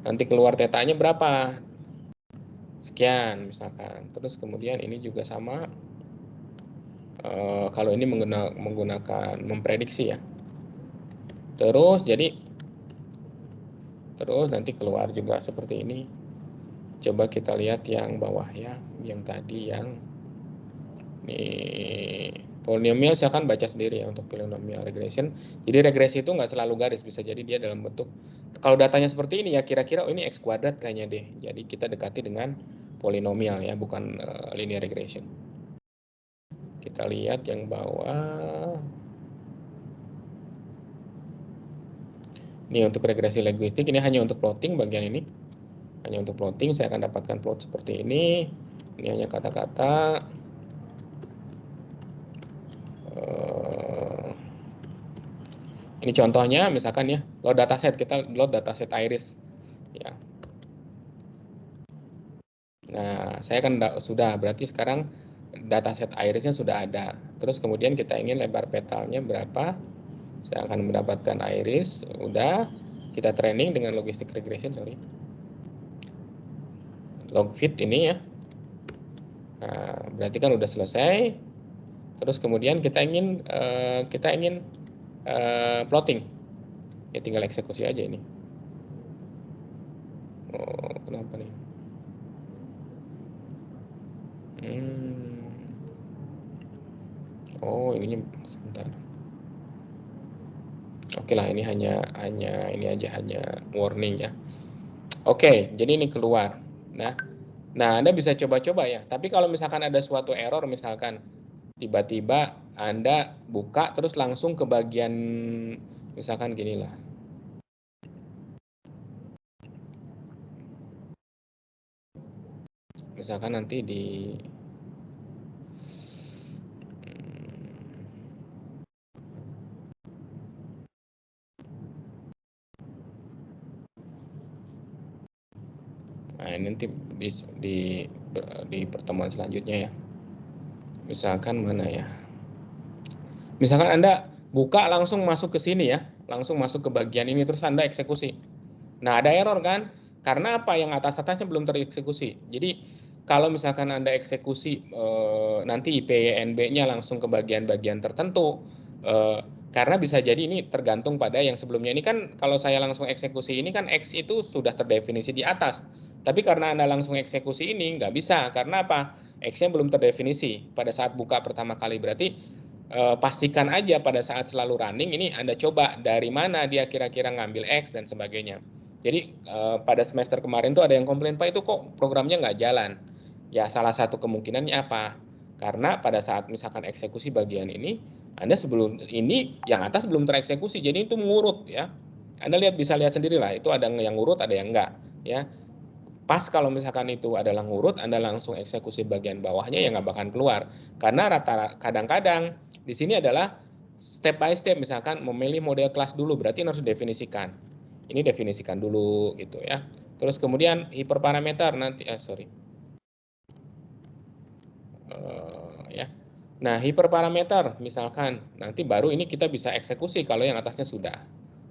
Nanti keluar tetanya berapa? Sekian misalkan. Terus kemudian ini juga sama. Kalau ini menggunakan memprediksi ya. Terus nanti keluar juga seperti ini. Coba kita lihat yang bawah ya, yang tadi yang Ini polinomial silakan baca sendiri ya untuk polinomial regression. Jadi regresi itu nggak selalu garis, bisa jadi dia dalam bentuk, kalau datanya seperti ini ya kira-kira oh ini X kuadrat kayaknya deh. Jadi kita dekati dengan polinomial ya, bukan linear regression. Kita lihat yang bawah. Ini untuk regresi linguistik, ini hanya untuk plotting bagian ini. Hanya untuk plotting, saya akan dapatkan plot seperti ini. Ini hanya kata-kata. Ini contohnya, misalkan ya, load dataset, kita load dataset iris. Ya. Nah, saya kan sudah, berarti sekarang dataset irisnya sudah ada. Terus kemudian kita ingin lebar petalnya berapa. Saya akan mendapatkan iris, udah. Kita training dengan logistic regression, sorry. Log fit ini ya. Nah, berarti kan udah selesai. Terus kemudian kita ingin plotting. Ya tinggal eksekusi aja ini. Oh, kenapa nih? Oh, ininya sebentar. Oke lah, ini hanya ini aja, hanya warning ya. Oke, jadi ini keluar. Nah, Anda bisa coba-coba ya. Tapi kalau misalkan ada suatu error, misalkan tiba-tiba Anda buka terus langsung ke bagian, misalkan gini lah. Misalkan nanti di nah, ini nanti di pertemuan selanjutnya ya. Misalkan mana ya? Misalkan Anda buka langsung masuk ke sini ya, langsung masuk ke bagian ini terus Anda eksekusi. Nah, ada error kan? Karena apa? Yang atas-atasnya belum tereksekusi. Jadi kalau misalkan Anda eksekusi nanti IPNB-nya langsung ke bagian-bagian tertentu, karena bisa jadi ini tergantung pada yang sebelumnya. Ini kan kalau saya langsung eksekusi ini kan X itu sudah terdefinisi di atas. Tapi karena Anda langsung eksekusi ini nggak bisa. Karena apa? X-nya belum terdefinisi pada saat buka pertama kali. Berarti pastikan aja pada saat selalu running ini Anda coba dari mana dia kira-kira ngambil X dan sebagainya. Jadi pada semester kemarin tuh ada yang komplain, Pak itu kok programnya nggak jalan. Ya salah satu kemungkinannya apa? Karena pada saat misalkan eksekusi bagian ini, Anda sebelum ini yang atas belum tereksekusi, jadi itu mengurut ya. Anda bisa lihat sendiri lah, itu ada yang ngurut, ada yang enggak ya. Pas kalau misalkan itu adalah ngurut, Anda langsung eksekusi bagian bawahnya ya nggak bakal keluar. Karena kadang-kadang di sini adalah step by step, misalkan memilih model kelas dulu, berarti harus definisikan. Ini definisikan dulu gitu ya. Terus kemudian hiperparameter nanti, ya. Nah, hiperparameter misalkan nanti baru ini kita bisa eksekusi kalau yang atasnya sudah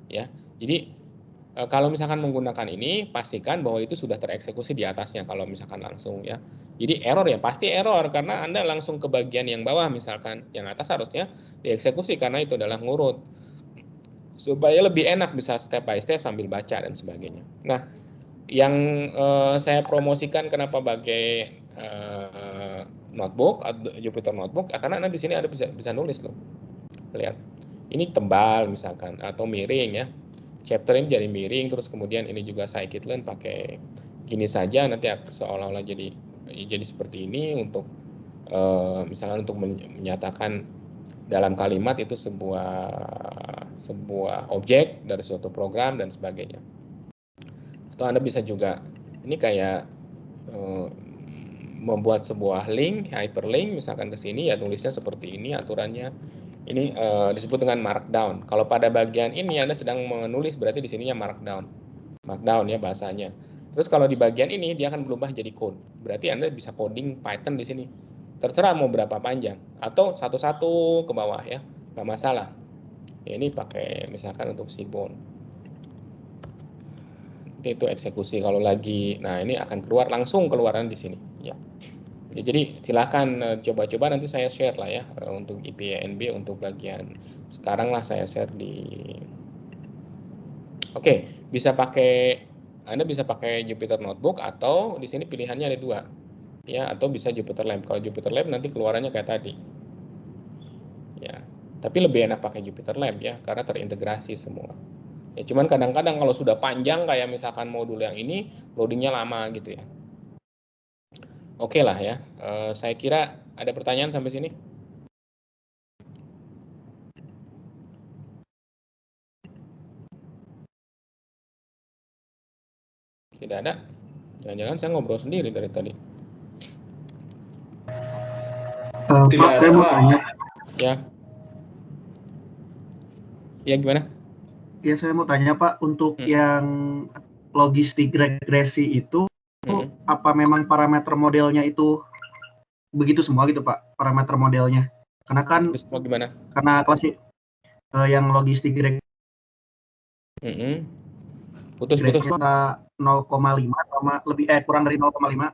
ya. Jadi kalau misalkan menggunakan ini, pastikan bahwa itu sudah tereksekusi di atasnya kalau misalkan langsung ya. Jadi error ya, pasti error karena Anda langsung ke bagian yang bawah misalkan. Yang atas harusnya dieksekusi karena itu adalah ngurut. Supaya lebih enak bisa step by step sambil baca dan sebagainya. Nah, yang saya promosikan kenapa pakai notebook, Jupyter Notebook, karena Anda di sini ada bisa nulis loh. Lihat. Ini tebal misalkan atau miring ya. Chapter ini jadi miring, terus kemudian ini juga scikit-learn pakai gini saja, nanti seolah-olah jadi seperti ini untuk misalkan untuk menyatakan dalam kalimat itu sebuah objek dari suatu program dan sebagainya. Atau Anda bisa juga ini kayak membuat sebuah link, hyperlink misalkan ke sini ya, tulisnya seperti ini aturannya. Ini disebut dengan markdown. Kalau pada bagian ini Anda sedang menulis, berarti di sininya markdown. Markdown ya bahasanya. Terus kalau di bagian ini dia akan berubah jadi code. Berarti Anda bisa coding Python di sini. Terserah mau berapa panjang atau satu-satu ke bawah ya, nggak masalah. Ya, ini pakai misalkan untuk Seaborn. Itu eksekusi kalau lagi, nah ini akan keluar langsung keluaran di sini ya. Jadi silakan coba-coba, nanti saya share lah ya untuk IPNB untuk bagian sekarang lah saya share di. Oke, bisa pakai Anda bisa pakai Jupyter Notebook atau di sini pilihannya ada dua. ya, atau bisa JupyterLab. Kalau JupyterLab nanti keluarannya kayak tadi. Ya, tapi lebih enak pakai JupyterLab ya, karena terintegrasi semua. Ya, cuman kadang-kadang kalau sudah panjang kayak misalkan modul yang ini, loadingnya lama gitu ya. Oke lah ya, saya kira ada pertanyaan sampai sini. Tidak ada. Jangan-jangan saya ngobrol sendiri dari tadi. Pak, saya mau tanya. Ya. Ya, gimana? Ya, saya mau tanya Pak, untuk yang logistik regresi itu, apa memang parameter modelnya itu begitu semua gitu Pak, parameter modelnya? Karena kan, gimana? Karena klasik yang logistik regresi Putus-putus. 0,5 sama lebih kurang dari 0,5.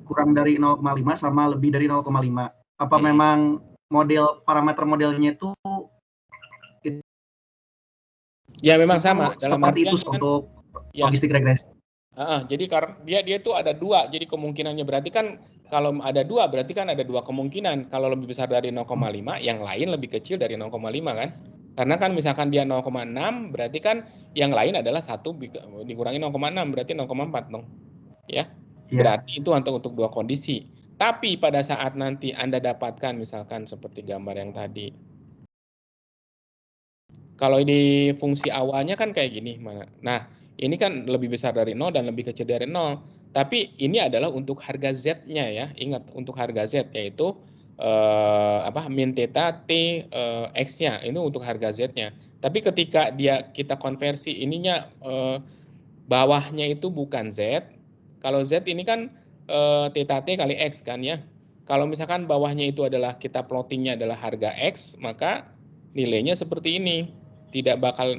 Kurang dari 0,5 sama lebih dari 0,5. Apa memang parameter modelnya itu ya memang sama dalam seperti artian itu untuk logistik regresi. Jadi karena dia tuh ada dua, jadi kemungkinannya berarti kan kalau ada dua berarti kan ada dua kemungkinan. Kalau lebih besar dari 0,5, yang lain lebih kecil dari 0,5 kan? Karena kan misalkan dia 0,6 berarti kan yang lain adalah 1 dikurangi 0,6 berarti 0,4 dong. Ya. Berarti itu untuk dua kondisi. Tapi pada saat nanti Anda dapatkan misalkan seperti gambar yang tadi. Kalau di fungsi awalnya kan kayak gini. Nah, ini kan lebih besar dari 0 dan lebih kecil dari 0. Tapi ini adalah untuk harga Z-nya ya. Ingat, untuk harga Z yaitu min theta T X-nya. Ini untuk harga Z-nya. Tapi ketika kita konversi ininya bawahnya itu bukan Z. Kalau Z ini kan theta T kali X kan ya. Kalau misalkan bawahnya itu adalah kita plottingnya adalah harga X, maka nilainya seperti ini. Tidak bakal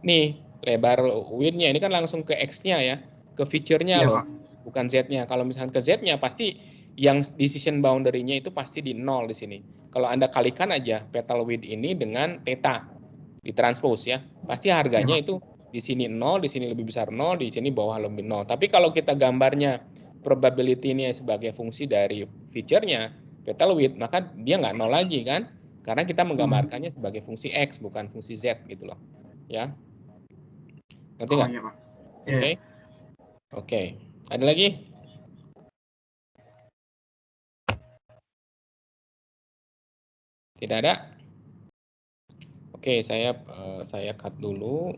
nih lebar width-nya ini kan langsung ke X-nya ya, ke feature-nya loh, bukan Z-nya. Kalau misalkan ke Z-nya pasti yang decision boundary-nya itu pasti di 0 di sini. Kalau Anda kalikan aja petal width ini dengan theta ditranspose ya, pasti harganya itu di sini 0, di sini lebih besar 0, di sini bawah lebih 0. Tapi kalau kita gambarnya probability-nya sebagai fungsi dari feature-nya, petal width, maka dia nggak 0 lagi kan? Karena kita menggambarkannya sebagai fungsi X, bukan fungsi Z gitu loh. Ya. Ngerti nggak? Iya, Pak. Oke. Oke. Ada lagi? Tidak ada? Oke, saya cut dulu.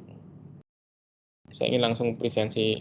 Saya ingin langsung presentasi